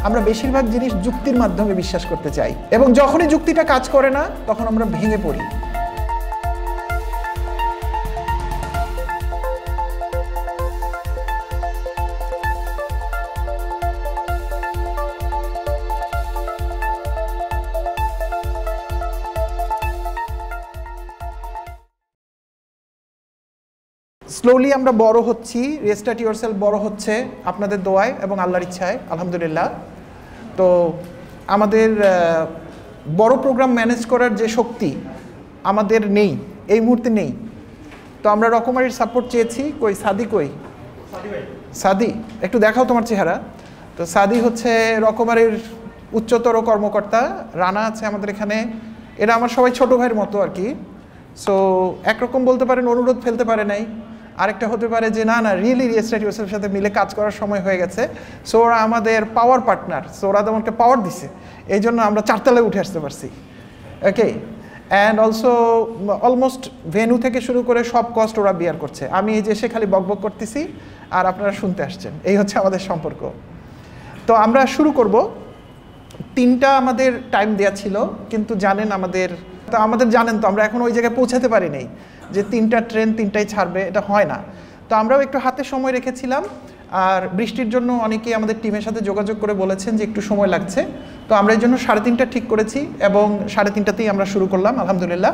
আমরা বেশিরভাগ জিনিস যুক্তির মাধ্যমে বিশ্বাস করতে চাই, এবং যখনই যুক্তিটা কাজ করে না তখন আমরা ভেঙে পড়ি। স্লোলি আমরা বড় হচ্ছি, রিস্টার্ট ইয়োরসেলফ বড় হচ্ছে আপনাদের দোয়ায় এবং আল্লাহর ইচ্ছায়, আলহামদুলিল্লাহ। তো আমাদের বড় প্রোগ্রাম ম্যানেজ করার যে শক্তি আমাদের নেই, এই মুহূর্তে নেই। তো আমরা রকমারির সাপোর্ট চেয়েছি। কই সাদি, কই সাদি, একটু দেখাও তোমার চেহারা। তো সাদি হচ্ছে রকমারির উচ্চতর কর্মকর্তা, রানা আছে আমাদের এখানে, এরা আমার সবাই ছোট ভাইয়ের মতো আর কি। সো একরকম বলতে পারেন অনুরোধ ফেলতে পারে নাই, আরেকটা হতে পারে যে না না রিয়েলি রিস্টার্ট ইয়োরসেলফের সাথে মিলে কাজ করার সময় হয়ে গেছে। সো ওরা আমাদের পাওয়ার পার্টনার, সো ওরা আমাকে পাওয়ার দিছে, এই জন্য আমরা 4 তলায় উঠে আসতে পারছি। ওকে, অ্যান্ড অলসো অলমোস্ট ভেন্যু থেকে শুরু করে সব কস্ট ওরা বিয়ার করছে। আমি এই যে এসে খালি বকবক করতেছি আর আপনারা শুনতে আসছেন, এই হচ্ছে আমাদের সম্পর্ক। তো আমরা শুরু করব। 3টা আমাদের টাইম দেওয়া ছিল, কিন্তু জানেন আমাদের জানেন তো আমরা এখন ওই জায়গায় পৌঁছাতে পারি নাই যে 3টা ট্রেন 3টায় ছাড়বে, এটা হয় না। তো আমরাও একটু হাতে সময় রেখেছিলাম, আর বৃষ্টির জন্য অনেকেই আমাদের টিমের সাথে যোগাযোগ করে বলেছেন যে একটু সময় লাগছে। তো আমরা এই জন্য 3:30 ঠিক করেছি এবং 3:30তেই আমরা শুরু করলাম, আলহামদুলিল্লাহ।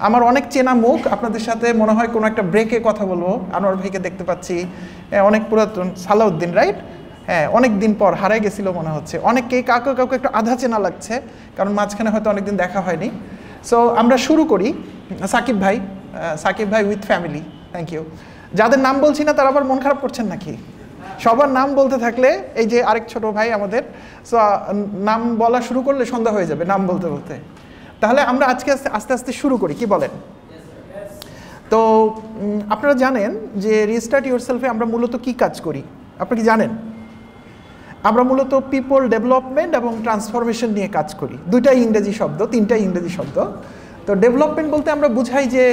আমার অনেক চেনা মুখ, আপনাদের সাথে মনে হয় কোনো একটা ব্রেকে কথা বলবো। আনোয়ার ভাইকে দেখতে পাচ্ছি, অনেক পুরাতন, সালাউদ্দিন রাইট, হ্যাঁ অনেক দিন পর, হারাই গেছিল মনে হচ্ছে। অনেকেই কাউকে একটু আধা চেনা লাগছে, কারণ মাঝখানে হয়তো অনেকদিন দেখা হয়নি। সো আমরা শুরু করি। সাকিব ভাই উইথ ফ্যামিলি, থ্যাংক ইউ। যাদের নাম বলছি না তারা আবার মন খারাপ করছেন নাকি? সবার নাম বলতে থাকলে, এই যে আরেক ছোট ভাই আমাদের, সো নাম বলা শুরু করলে সন্ধ্যা হয়ে যাবে নাম বলতে বলতে। তাহলে আমরা আজকে আস্তে আস্তে শুরু করি, কি বলেন? তো আপনারা জানেন যে রিস্টার্ট ইয়োরসেলফে আমরা মূলত কি কাজ করি, আপনি কি জানেন? আমরা মূলত পিপল ডেভেলপমেন্ট এবং ট্রান্সফরমেশন নিয়ে কাজ করি। 2টাই ইংরেজি শব্দ, 3টাই ইংরেজি শব্দ। তো ডেভেলপমেন্ট বলতে আমরা বুঝাই যে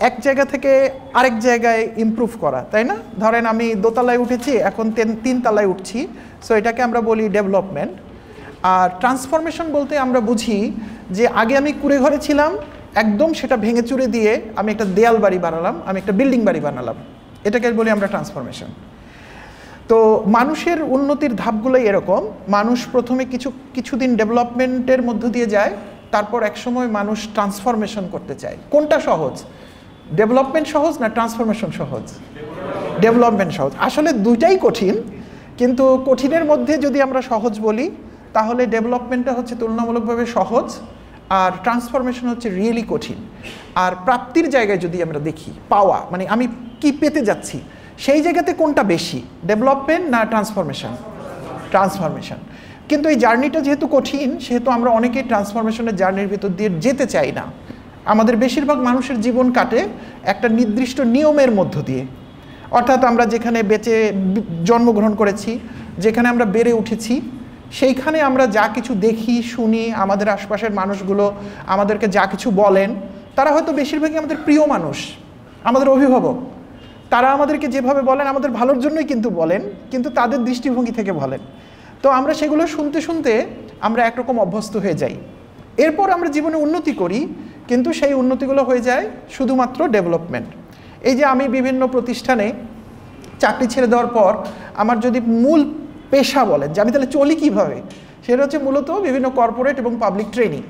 এক জায়গা থেকে আরেক জায়গায় ইমপ্রুভ করা, তাই না? ধরেন আমি দোতলায় উঠেছি, এখন 3 তলায় উঠছি, সো এটাকে আমরা বলি ডেভেলপমেন্ট। আর ট্রান্সফরমেশন বলতে আমরা বুঝি যে আগে আমি কুড়ে ঘরে ছিলাম, একদম সেটা ভেঙে চুরে দিয়ে আমি একটা দেয়াল বাড়ি বানালাম, আমি একটা বিল্ডিং বাড়ি বানালাম, এটাকে বলি আমরা ট্রান্সফরমেশন। তো মানুষের উন্নতির ধাপগুলোই এরকম। মানুষ প্রথমে কিছুদিন ডেভেলপমেন্টের মধ্য দিয়ে যায়, তারপর একসময় মানুষ ট্রান্সফরমেশন করতে চায়। কোনটা সহজ, ডেভেলপমেন্ট সহজ না ট্রান্সফরমেশন সহজ? ডেভেলপমেন্ট সহজ। আসলে 2টাই কঠিন, কিন্তু কঠিনের মধ্যে যদি আমরা সহজ বলি তাহলে ডেভেলপমেন্টটা হচ্ছে তুলনামূলকভাবে সহজ, আর ট্রান্সফরমেশন হচ্ছে রিয়েলি কঠিন। আর প্রাপ্তির জায়গায় যদি আমরা দেখি, পাওয়া মানে আমি কি পেতে যাচ্ছি, সেই জায়গাতে কোনটা বেশি, ডেভেলপমেন্ট না ট্রান্সফরমেশন? ট্রান্সফরমেশন। কিন্তু এই জার্নিটা যেহেতু কঠিন, সেহেতু আমরা অনেকেই ট্রান্সফরমেশনের জার্নির ভিতর দিয়ে যেতে চাই না। আমাদের বেশিরভাগ মানুষের জীবন কাটে একটা নির্দিষ্ট নিয়মের মধ্য দিয়ে, অর্থাৎ আমরা যেখানে বেঁচে জন্মগ্রহণ করেছি, যেখানে আমরা বেড়ে উঠেছি, সেইখানে আমরা যা কিছু দেখি শুনি, আমাদের আশপাশের মানুষগুলো আমাদেরকে যা কিছু বলেন, তারা হয়তো বেশিরভাগই আমাদের প্রিয় মানুষ, আমাদের অভিভাবক। তারা আমাদেরকে যেভাবে বলেন আমাদের ভালোর জন্যই কিন্তু বলেন, কিন্তু তাদের দৃষ্টিভঙ্গি থেকে বলেন। তো আমরা সেগুলো শুনতে শুনতে আমরা একরকম অভ্যস্ত হয়ে যাই। এরপর আমরা জীবনে উন্নতি করি, কিন্তু সেই উন্নতিগুলো হয়ে যায় শুধুমাত্র ডেভেলপমেন্ট। এই যে আমি বিভিন্ন প্রতিষ্ঠানে চাকরি ছেড়ে দেওয়ার পর আমার যদি মূল পেশা বলেন যে আমি তাহলে চলি কীভাবে, সেটা হচ্ছে মূলত বিভিন্ন কর্পোরেট এবং পাবলিক ট্রেনিং।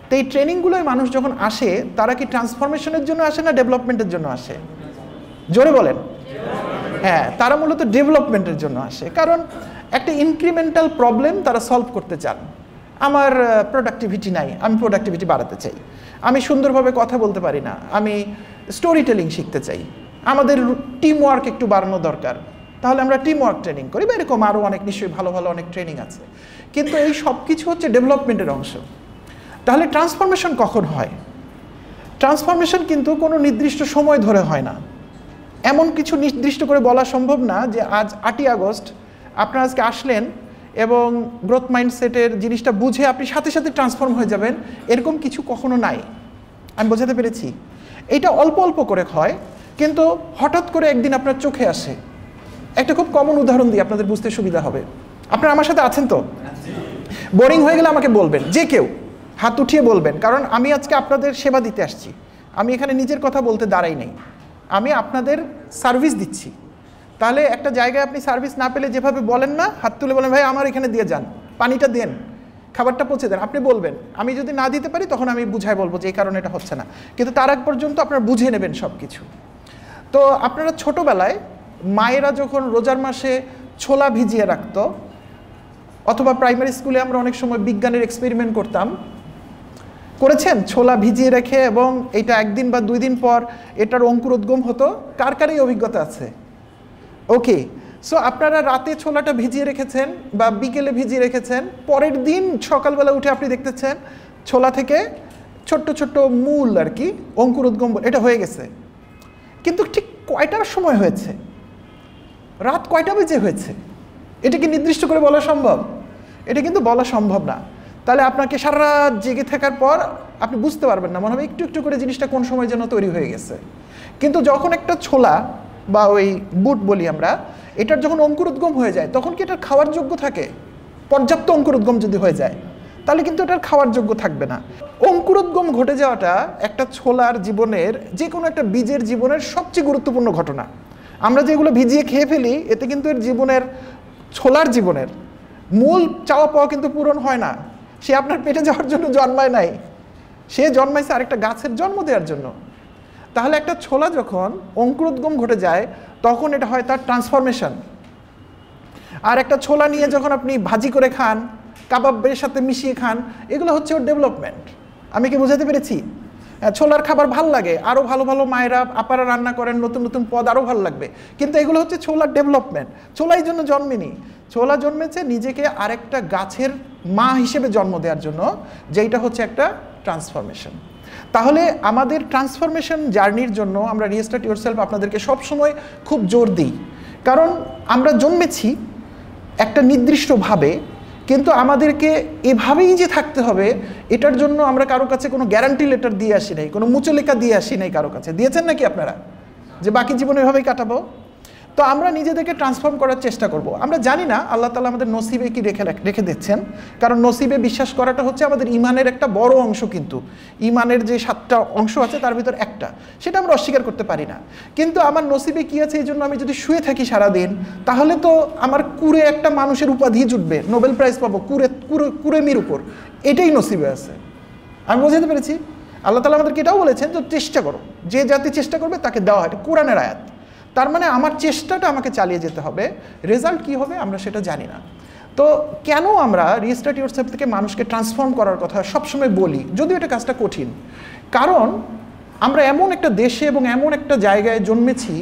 তো এই ট্রেনিংগুলোয় মানুষ যখন আসে, তারা কি ট্রান্সফরমেশনের জন্য আসে না ডেভেলপমেন্টের জন্য আসে? জোরে বলেন। হ্যাঁ, তারা মূলত ডেভেলপমেন্টের জন্য আসে, কারণ একটা ইনক্রিমেন্টাল প্রবলেম তারা সলভ করতে চান। আমার প্রোডাক্টিভিটি নাই, আমি প্রোডাক্টিভিটি বাড়াতে চাই, আমি সুন্দরভাবে কথা বলতে পারি না, আমি স্টোরি টেলিং শিখতে চাই, আমাদের টিম ওয়ার্ক একটু বাড়ানো দরকার, তাহলে আমরা টিম ওয়ার্ক ট্রেনিং করি, বা এরকম আরও অনেক নিশ্চয়ই ভালো ভালো অনেক ট্রেনিং আছে। কিন্তু এই সব কিছু হচ্ছে ডেভেলপমেন্টের অংশ। তাহলে ট্রান্সফরমেশন কখন হয়? ট্রান্সফরমেশন কিন্তু কোনো নির্দিষ্ট সময় ধরে হয় না। এমন কিছু নির্দিষ্ট করে বলা সম্ভব না যে আজ 8ই আগস্ট আপনারা আজকে আসলেন এবং গ্রোথ মাইন্ডসেটের জিনিসটা বুঝে আপনি সাথে সাথে ট্রান্সফর্ম হয়ে যাবেন, এরকম কিছু কখনো নাই। আমি বোঝাতে পেরেছি? এটা অল্প অল্প করে হয়, কিন্তু হঠাৎ করে একদিন আপনার চোখে আসে। একটা খুব কমন উদাহরণ দিই, আপনাদের বুঝতে সুবিধা হবে। আপনারা আমার সাথে আছেন তো? বোরিং হয়ে গেলে আমাকে বলবেন, যে কেউ হাত উঠিয়ে বলবেন, কারণ আমি আজকে আপনাদের সেবা দিতে আসছি। আমি এখানে নিজের কথা বলতে দাঁড়াই নাই, আমি আপনাদের সার্ভিস দিচ্ছি। তাহলে একটা জায়গায় আপনি সার্ভিস না পেলে যেভাবে বলেন না, হাত তুলে বলেন ভাই আমার এখানে দিয়ে যান, পানিটা দেন, খাবারটা পৌঁছে দেন, আপনি বলবেন। আমি যদি না দিতে পারি তখন আমি বুঝাই বলবো যে এই কারণে এটা হচ্ছে না, কিন্তু তার আগ পর্যন্ত আপনারা বুঝে নেবেন সব কিছু। তো আপনারা ছোটোবেলায় মায়েরা যখন রোজার মাসে ছোলা ভিজিয়ে রাখতো, অথবা প্রাইমারি স্কুলে আমরা অনেক সময় বিজ্ঞানের এক্সপেরিমেন্ট করতাম, করেছেন? ছোলা ভিজিয়ে রেখে এবং এটা 1 দিন বা 2 দিন পর এটার অঙ্কুরোদ্গম হতো। কার কার এই অভিজ্ঞতা আছে? ওকে, সো আপনারা রাতে ছোলাটা ভিজিয়ে রেখেছেন বা বিকেলে ভিজিয়ে রেখেছেন, পরের দিন সকালবেলা উঠে আপনি দেখতেছেন ছোলা থেকে ছোট্ট ছোট্ট মূল আর কি অঙ্কুরোদ্গম এটা হয়ে গেছে। কিন্তু ঠিক কয়টার সময় হয়েছে, রাত কয়টা বেজে হয়েছে, এটা কি নির্দিষ্ট করে বলা সম্ভব? এটা কিন্তু বলা সম্ভব না। তাহলে আপনাকে সারা রাত জেগে থাকার পর আপনি বুঝতে পারবেন না, মনে হবে একটু একটু করে জিনিসটা কোন সময় যেন তৈরি হয়ে গেছে। কিন্তু যখন একটা ছোলা বা ওই বুট বলি আমরা, এটার যখন অঙ্কুরোদ্গম হয়ে যায় তখন কি এটার খাওয়ার যোগ্য থাকে? পর্যাপ্ত অঙ্কুরোদ্গম যদি হয়ে যায় তাহলে কিন্তু এটার খাওয়ার যোগ্য থাকবে না। অঙ্কুরোদ্গম ঘটে যাওয়াটা একটা ছোলার জীবনের, যে কোনো একটা বীজের জীবনের সবচেয়ে গুরুত্বপূর্ণ ঘটনা। আমরা যেগুলো ভিজিয়ে খেয়ে ফেলি, এতে কিন্তু এর জীবনের, ছোলার জীবনের মূল চাওয়া পাওয়া কিন্তু পূরণ হয় না। সে আপনার পেটে যাওয়ার জন্য জন্মায় নাই, সে জন্মাইছে আরেকটা গাছের জন্ম দেওয়ার জন্য। তাহলে একটা ছোলা যখন অঙ্কুরোদ্গম ঘটে যায় তখন এটা হয় তার ট্রান্সফরমেশন। আর একটা ছোলা নিয়ে যখন আপনি ভাজি করে খান, কাবাবের সাথে মিশিয়ে খান, এগুলো হচ্ছে ওর ডেভেলপমেন্ট। আমি কি বোঝাতে পেরেছি? ছোলার খাবার ভাল লাগে, আরও ভালো ভালো মায়েরা আপারা রান্না করেন, নতুন নতুন পদ আরও ভালো লাগবে, কিন্তু এগুলো হচ্ছে ছোলার ডেভেলপমেন্ট। ছোলা এই জন্য জন্মেনি, ছোলা জন্মেছে নিজেকে আরেকটা গাছের মা হিসেবে জন্ম দেওয়ার জন্য, যেইটা হচ্ছে একটা ট্রান্সফরমেশন। তাহলে আমাদের ট্রান্সফরমেশন জার্নির জন্য আমরা রিস্টার্ট ইয়োরসেলফ আপনাদেরকে সবসময় খুব জোর দিই, কারণ আমরা জন্মেছি একটা নির্দিষ্টভাবে, কিন্তু আমাদেরকে এভাবেই যে থাকতে হবে এটার জন্য আমরা কারো কাছে কোনো গ্যারান্টি লেটার দিয়ে আসি নাই, কোনো মুচলেখা দিয়ে আসি নাই কারো কাছে। দিয়েছেন নাকি আপনারা যে বাকি জীবন এভাবেই কাটাবো? তো আমরা নিজেদেরকে ট্রান্সফর্ম করার চেষ্টা করব। আমরা জানি না আল্লাহ তাআলা আমাদের নসিবে কি রেখে দিচ্ছেন, কারণ নসিবে বিশ্বাস করাটা হচ্ছে আমাদের ইমানের একটা বড় অংশ। কিন্তু ইমানের যে 7টা অংশ আছে তার ভিতর একটা, সেটা আমরা অস্বীকার করতে পারি না। কিন্তু আমার নসিবে কি আছে এই জন্য আমি যদি শুয়ে থাকি সারাদিন, তাহলে তো আমার কুরে একটা মানুষের উপাধি জুটবে, নোবেল প্রাইজ পাবো কুরেমির উপর, এটাই নসিবে আছে। আমি বোঝাতে পেরেছি? আল্লাহ তাআলা আমাদেরকে এটাও বলেছেন যে চেষ্টা করো, যে জাতি চেষ্টা করবে তাকে দেওয়া হয়, এটা কোরআনের আয়াত। তার মানে আমার চেষ্টাটা আমাকে চালিয়ে যেতে হবে, রেজাল্ট কি হবে আমরা সেটা জানি না। তো কেন আমরা রিস্টার্ট ইয়োরসেলফ থেকে মানুষকে ট্রান্সফর্ম করার কথা সবসময় বলি, যদিও এটা কাজটা কঠিন? কারণ আমরা এমন একটা দেশে এবং এমন একটা জায়গায় জন্মেছি,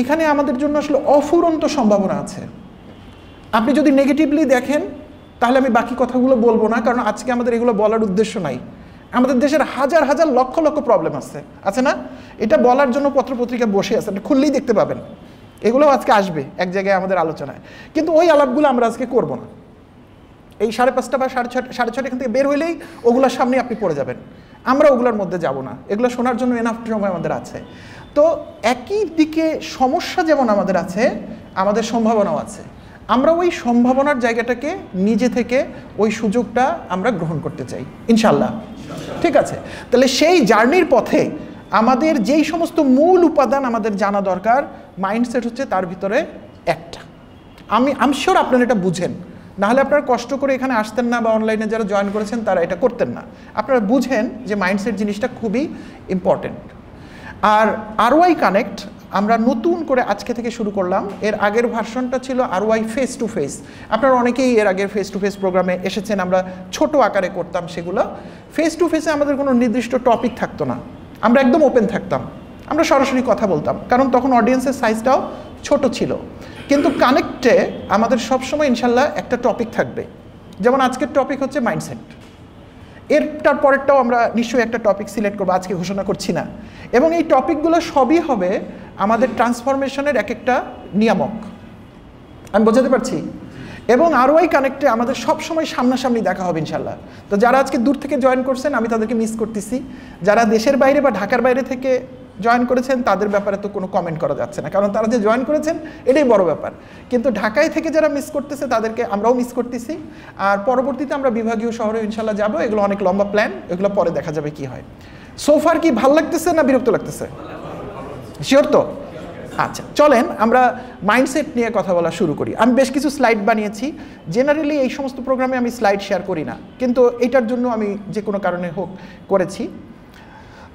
এখানে আমাদের জন্য আসলে অফুরন্ত সম্ভাবনা আছে। আপনি যদি নেগেটিভলি দেখেন তাহলে আমি বাকি কথাগুলো বলবো না, কারণ আজকে আমাদের এগুলো বলার উদ্দেশ্য নাই। আমাদের দেশের হাজার হাজার লক্ষ লক্ষ প্রবলেম আছে না? এটা বলার জন্য পত্রপত্রিকা বসে আছে, এটা খুললেই দেখতে পাবেন। এগুলোও আজকে আসবে এক জায়গায় আমাদের আলোচনায়, কিন্তু ওই আলাপগুলো আমরা আজকে করব না। এই 5:30 বা 6:30 এখান থেকে বের হইলেই ওগুলোর সামনে আপনি পড়ে যাবেন। আমরা ওগুলোর মধ্যে যাব না, এগুলো শোনার জন্য এনাফ সময় আমাদের আছে। তো একই দিকে সমস্যা যেমন আমাদের আছে, আমাদের সম্ভাবনাও আছে। আমরা ওই সম্ভাবনার জায়গাটাকে নিজে থেকে ওই সুযোগটা আমরা গ্রহণ করতে চাই ইনশাল্লাহ। ঠিক আছে, তাহলে সেই জার্নির পথে আমাদের যেই সমস্ত মূল উপাদান আমাদের জানা দরকার, মাইন্ডসেট হচ্ছে তার ভিতরে একটা। আমি শিওর আপনারা এটা বুঝেন, নাহলে আপনারা কষ্ট করে এখানে আসতেন না, বা অনলাইনে যারা জয়েন করেছেন তারা এটা করতেন না। আপনারা বুঝেন যে মাইন্ডসেট জিনিসটা খুবই ইম্পর্টেন্ট। আর ROI কানেক্ট আমরা নতুন করে আজকে থেকে শুরু করলাম। এর আগের ভার্সনটা ছিল ROI ফেস টু ফেস। আপনারা অনেকেই এর আগের ফেস টু ফেস প্রোগ্রামে এসেছেন, আমরা ছোট আকারে করতাম সেগুলো। ফেস টু ফেসে আমাদের কোনো নির্দিষ্ট টপিক থাকতো না, আমরা একদম ওপেন থাকতাম, আমরা সরাসরি কথা বলতাম, কারণ তখন অডিয়েন্সের সাইজটাও ছোট ছিল। কিন্তু কানেক্টে আমাদের সবসময় ইনশাল্লাহ একটা টপিক থাকবে, যেমন আজকের টপিক হচ্ছে মাইন্ডসেট। এরটার পরেরটাও আমরা নিশ্চয়ই একটা টপিক সিলেক্ট করবো, আজকে ঘোষণা করছি না। এবং এই টপিকগুলো সবই হবে আমাদের ট্রান্সফরমেশনের এক একটা নিয়ামক। আমি বোঝাতে পারছি? এবং ROI কানেক্টে আমাদের সবসময় সামনাসামনি দেখা হবে ইনশাল্লাহ। তো যারা আজকে দূর থেকে জয়েন করছেন আমি তাদেরকে মিস করতেছি, যারা দেশের বাইরে বা ঢাকার বাইরে থেকে জয়েন করেছেন তাদের ব্যাপারে তো কোনো কমেন্ট করা যাচ্ছে না, কারণ তারা যে জয়েন করেছেন এটাই বড় ব্যাপার। কিন্তু ঢাকায় থেকে যারা মিস করতেছে তাদেরকে আমরাও মিস করতেছি। আর পরবর্তীতে আমরা বিভাগীয় শহরে ইনশাল্লাহ যাব, এগুলো অনেক লম্বা প্ল্যান, এগুলো পরে দেখা যাবে কি হয়। সোফার কি ভাল লাগতেছে না বিরক্ত লাগতেছে? শিওর তো? আচ্ছা, চলেন আমরা মাইন্ডসেট নিয়ে কথা বলা শুরু করি। আমি বেশ কিছু স্লাইড বানিয়েছি। জেনারেলি এই সমস্ত প্রোগ্রামে আমি স্লাইড শেয়ার করি না, কিন্তু এটার জন্য আমি যে কোনো কারণে হোক করেছি।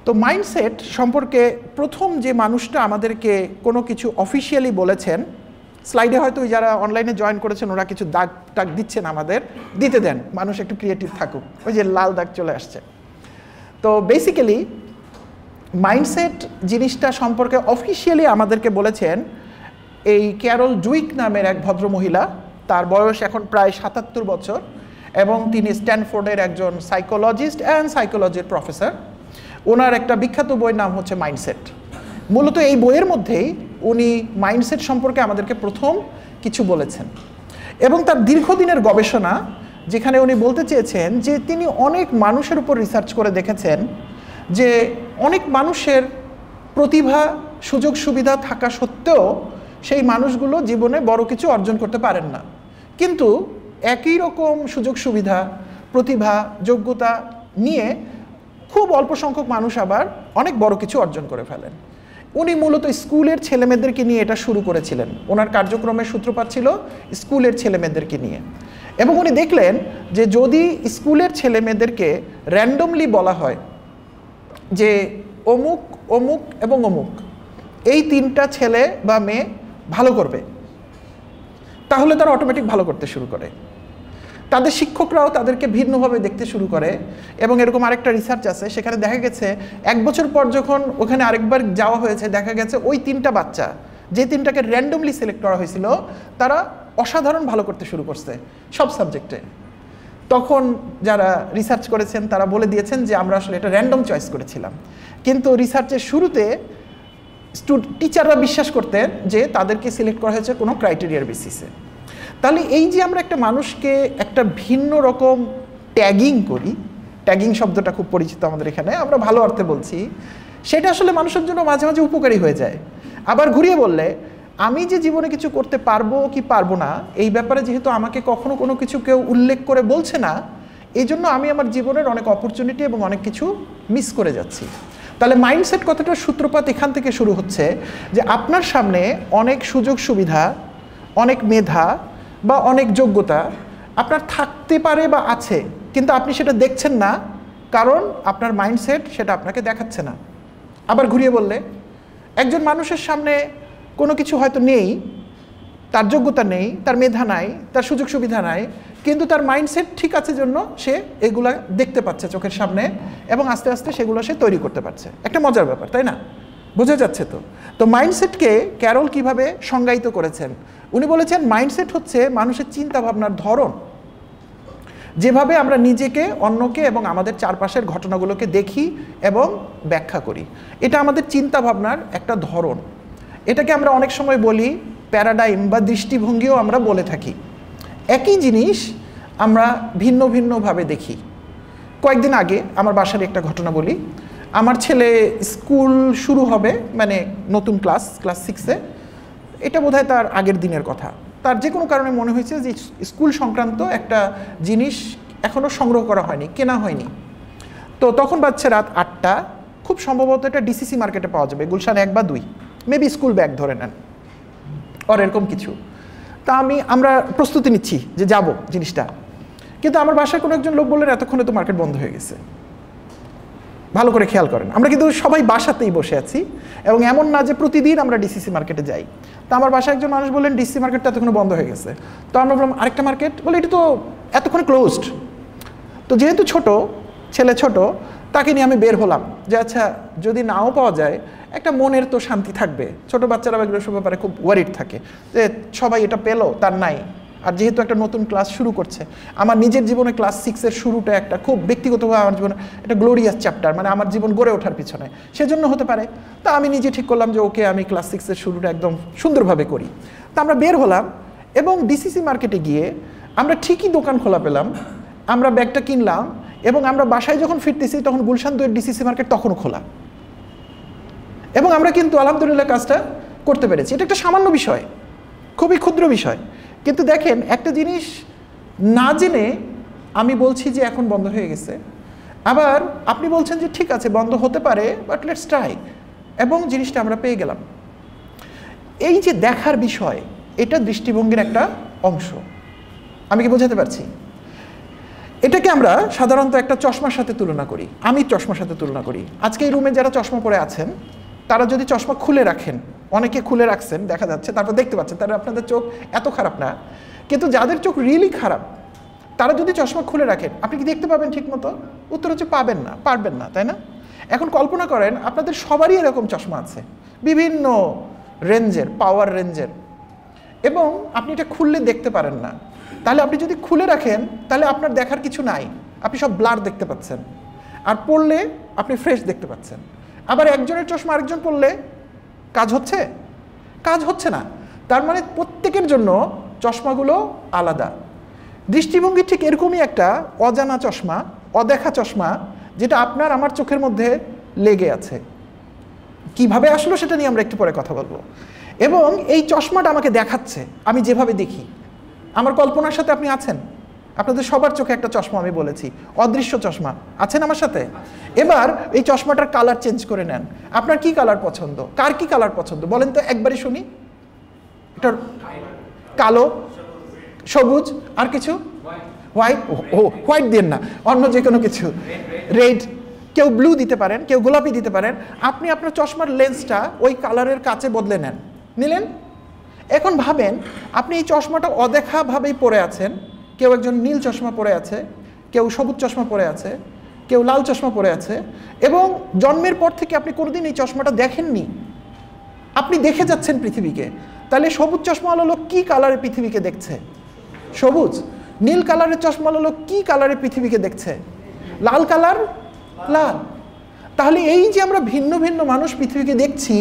তো মাইন্ডসেট সম্পর্কে প্রথম যে মানুষটা আমাদেরকে কোনো কিছু অফিসিয়ালি বলেছেন, স্লাইডে হয়তো যারা অনলাইনে জয়েন করেছেন ওরা কিছু দাগ টাগ দিচ্ছেন, আমাদের দিতে দেন, মানুষ একটু ক্রিয়েটিভ থাকুক। ওই যে লাল দাগ চলে আসছে। তো বেসিক্যালি মাইন্ডসেট জিনিসটা সম্পর্কে অফিসিয়ালি আমাদেরকে বলেছেন এই ক্যারল ডুইক নামের এক ভদ্রমহিলা। তার বয়স এখন প্রায় ৭৭ বছর এবং তিনি স্ট্যানফোর্ডের একজন সাইকোলজিস্ট অ্যান্ড সাইকোলজির প্রফেসর। ওনার একটা বিখ্যাত বইয়ের নাম হচ্ছে মাইন্ডসেট। মূলত এই বইয়ের মধ্যেই উনি মাইন্ডসেট সম্পর্কে আমাদেরকে প্রথম কিছু বলেছেন, এবং তার দীর্ঘদিনের গবেষণা, যেখানে উনি বলতে চেয়েছেন যে তিনি অনেক মানুষের উপর রিসার্চ করে দেখেছেন যে অনেক মানুষের প্রতিভা সুযোগ সুবিধা থাকা সত্ত্বেও সেই মানুষগুলো জীবনে বড় কিছু অর্জন করতে পারেন না, কিন্তু একই রকম সুযোগ সুবিধা প্রতিভা যোগ্যতা নিয়ে খুব অল্প সংখ্যক মানুষ আবার অনেক বড় কিছু অর্জন করে ফেলেন। উনি মূলত স্কুলের ছেলেমেয়েদেরকে নিয়ে এটা শুরু করেছিলেন। ওনার কার্যক্রমের সূত্রপাত ছিল স্কুলের ছেলেমেয়েদেরকে নিয়ে, এবং উনি দেখলেন যে যদি স্কুলের ছেলেমেয়েদেরকে র্যান্ডমলি বলা হয় যে অমুক অমুক এবং অমুক এই তিনটা ছেলে বা মেয়ে ভালো করবে, তাহলে তারা অটোমেটিক ভালো করতে শুরু করে। তাদের শিক্ষকরাও তাদেরকে ভিন্নভাবে দেখতে শুরু করে, এবং এরকম আরেকটা রিসার্চ আছে, সেখানে দেখা গেছে 1 বছর পর যখন ওখানে আরেকবার যাওয়া হয়েছে, দেখা গেছে ওই তিনটা বাচ্চা যে তিনটাকে র্যান্ডমলি সিলেক্ট করা হয়েছিল তারা অসাধারণ ভালো করতে শুরু করছে সব সাবজেক্টে। তখন যারা রিসার্চ করেছেন তারা বলে দিয়েছেন যে আমরা আসলে এটা র্যান্ডম চয়েস করেছিলাম, কিন্তু রিসার্চের শুরুতে টিচাররা বিশ্বাস করতেন যে তাদেরকে সিলেক্ট করা হয়েছে কোনো ক্রাইটেরিয়ার বেসিসে। তাহলে এই যে আমরা একটা মানুষকে একটা ভিন্ন রকম ট্যাগিং করি, ট্যাগিং শব্দটা খুব পরিচিত আমাদের এখানে, আমরা ভালো অর্থে বলছি, সেটা আসলে মানুষের জন্য মাঝে মাঝে উপকারী হয়ে যায়। আবার ঘুরিয়ে বললে আমি যে জীবনে কিছু করতে পারবো কি পারবো না এই ব্যাপারে যেহেতু আমাকে কখনো কোনো কিছু কেউ উল্লেখ করে বলছে না, এই জন্য আমি আমার জীবনের অনেক অপরচুনিটি এবং অনেক কিছু মিস করে যাচ্ছি। তাহলে মাইন্ডসেট কথাটার সূত্রপাত এখান থেকে শুরু হচ্ছে যে আপনার সামনে অনেক সুযোগ সুবিধা, অনেক মেধা বা অনেক যোগ্যতা আপনার থাকতে পারে বা আছে, কিন্তু আপনি সেটা দেখছেন না, কারণ আপনার মাইন্ডসেট সেটা আপনাকে দেখাচ্ছে না। আবার ঘুরিয়ে বললে একজন মানুষের সামনে কোনো কিছু হয়তো নেই, তার যোগ্যতা নেই, তার মেধা নাই, তার সুযোগ সুবিধা নাই, কিন্তু তার মাইন্ডসেট ঠিক আছে জন্য সে এগুলা দেখতে পাচ্ছে চোখের সামনে, এবং আস্তে আস্তে সেগুলো সে তৈরি করতে পারছে। একটা মজার ব্যাপার, তাই না? বোঝা যাচ্ছে তো? তো মাইন্ডসেটকে ক্যারল কিভাবে সংজ্ঞায়িত করেছেন? উনি বলেছেন মাইন্ডসেট হচ্ছে মানুষের চিন্তা ভাবনার ধরন, যেভাবে আমরা নিজেকে, অন্যকে এবং আমাদের চারপাশের ঘটনাগুলোকে দেখি এবং ব্যাখ্যা করি। এটা আমাদের চিন্তা ভাবনার একটা ধরন। এটাকে আমরা অনেক সময় বলি প্যারাডাইম বা দৃষ্টিভঙ্গিও আমরা বলে থাকি। একই জিনিস আমরা ভিন্ন ভিন্নভাবে দেখি। কয়েকদিন আগে আমার বাসার একটা ঘটনা বলি। আমার ছেলে স্কুল শুরু হবে, মানে নতুন ক্লাস 6-এ, এটা বোধহয় তার আগের দিনের কথা। তার যে কোনো কারণে মনে হয়েছে যে স্কুল সংক্রান্ত একটা জিনিস এখনও সংগ্রহ করা হয়নি, কেনা হয়নি। তো তখন বাজছে রাত 8টা, খুব সম্ভবত এটা ডিসিসি মার্কেটে পাওয়া যাবে, গুলশান 1 বা 2, মেবি স্কুল ব্যাগ ধরে নেন আর এরকম কিছু। তা আমরা প্রস্তুতি নিচ্ছি যে যাব জিনিসটা, কিন্তু আমার বাসায় কোনো একজন লোক বললেন এতক্ষণে তো মার্কেট বন্ধ হয়ে গেছে। ভালো করে খেয়াল করেন, আমরা কিন্তু সবাই বাসাতেই বসে আছি, এবং এমন না যে প্রতিদিন আমরা ডিসিসি মার্কেটে যাই। তো আমার বাসায় একজন মানুষ বললেন ডিসিসি মার্কেটটা এতক্ষণে বন্ধ হয়ে গেছে। তো আমরা বললাম আরেকটা মার্কেট, বলে এটা তো এতক্ষণে ক্লোজড। তো যেহেতু ছেলে ছোট, তাকে নিয়ে আমি বের হলাম যে আচ্ছা যদি নাও পাওয়া যায় একটা মনের তো শান্তি থাকবে। ছোট বাচ্চারা এগুলো সব ব্যাপারে খুব ওয়ারিড থাকে যে সবাই এটা পেলো, তার নাই। আর যেহেতু একটা নতুন ক্লাস শুরু করছে, আমার নিজের জীবনে ক্লাস 6-এর শুরুটা একটা খুব ব্যক্তিগতভাবে আমার জীবনে একটা গ্লোরিয়াস চ্যাপ্টার, মানে আমার জীবন গড়ে ওঠার পিছনে, সেজন্য হতে পারে। তা আমি নিজে ঠিক করলাম যে ওকে আমি ক্লাস 6-এর শুরুটা একদম সুন্দরভাবে করি। তা আমরা বের হলাম এবং ডিসিসি মার্কেটে গিয়ে আমরা ঠিকই দোকান খোলা পেলাম, আমরা ব্যাগটা কিনলাম, এবং আমরা বাসায় যখন ফিরতেছি তখন গুলশান 2-এর ডিসিসি মার্কেট তখনও খোলা। এবং আমরা কিন্তু আলহামদুলিল্লাহ কাজটা করতে পেরেছি। এটা একটা সামান্য বিষয়, খুবই ক্ষুদ্র বিষয়, কিন্তু দেখেন একটা জিনিস না জেনে আমি বলছি যে এখন বন্ধ হয়ে গেছে, আবার আপনি বলছেন যে ঠিক আছে বন্ধ হতে পারে, বাট লেটস ট্রাই, এবং জিনিসটা আমরা পেয়ে গেলাম। এই যে দেখার বিষয়, এটা দৃষ্টিভঙ্গির একটা অংশ। আমি কি বোঝাতে পারছি? এটাকে আমরা সাধারণত একটা চশমার সাথে তুলনা করি, আমি চশমার সাথে তুলনা করি। আজকে এই রুমে যারা চশমা পরে আছেন তারা যদি চশমা খুলে রাখেন, অনেকে খুলে রাখছেন দেখা যাচ্ছে, তারপর দেখতে পাচ্ছেন, তারা আপনাদের চোখ এত খারাপ না, কিন্তু যাদের চোখ রিয়েলি খারাপ তারা যদি চশমা খুলে রাখেন আপনি কি দেখতে পাবেন ঠিক মতো? উত্তর হচ্ছে পাবেন না, পারবেন না, তাই না? এখন কল্পনা করেন আপনাদের সবারই এরকম চশমা আছে, বিভিন্ন রেঞ্জের, পাওয়ার রেঞ্জের, এবং আপনি এটা খুললে দেখতে পারেন না। তাহলে আপনি যদি খুলে রাখেন তাহলে আপনার দেখার কিছু নাই, আপনি সব ব্লার দেখতে পাচ্ছেন, আর পড়লে আপনি ফ্রেশ দেখতে পাচ্ছেন। আবার একজনের চশমা আরেকজন পড়লে কাজ হচ্ছে? কাজ হচ্ছে না। তার মানে প্রত্যেকের জন্য চশমাগুলো আলাদা। দৃষ্টিভঙ্গি ঠিক এরকমই একটা অজানা চশমা, অদেখা চশমা, যেটা আপনার আমার চোখের মধ্যে লেগে আছে। কিভাবে আসলো সেটা নিয়ে আমরা একটু পরে কথা বলবো। এবং এই চশমাটা আমাকে দেখাচ্ছে আমি যেভাবে দেখি। আমার কল্পনার সাথে আপনি আছেন? আপনাদের সবার চোখে একটা চশমা আমি বলেছি, অদৃশ্য চশমা, আছেন আমার সাথে? এবার এই চশমাটার কালার চেঞ্জ করে নেন। আপনার কি কালার পছন্দ? কার কি কালার পছন্দ বলেন তো একবারই শুনি। এটা কালো, সবুজ, আর কিছু? হোয়াইট? ও হোয়াইট দিন না, অন্য যে কোনো কিছু, রেড, কেউ ব্লু দিতে পারেন, কেউ গোলাপি দিতে পারেন। আপনি আপনার চশমার লেন্সটা ওই কালারের কাছে বদলে নেন, নিলেন। এখন ভাবেন আপনি এই চশমাটা অদেখাভাবেই পরে আছেন, কেউ একজন নীল চশমা পরে আছে, কেউ সবুজ চশমা পরে আছে, কেউ লাল চশমা পরে আছে, এবং জন্মের পর থেকে আপনি কোনোদিন এই চশমাটা দেখেননি, আপনি দেখে যাচ্ছেন পৃথিবীকে। তাহলে সবুজ চশমাওয়ালা লোক কী কালারে পৃথিবীকে দেখছে? সবুজ। নীল কালারের চশমাওয়ালা লোক কী কালারে পৃথিবীকে দেখছে? লাল কালার, লাল। তাহলে এই যে আমরা ভিন্ন ভিন্ন মানুষ পৃথিবীকে দেখছি,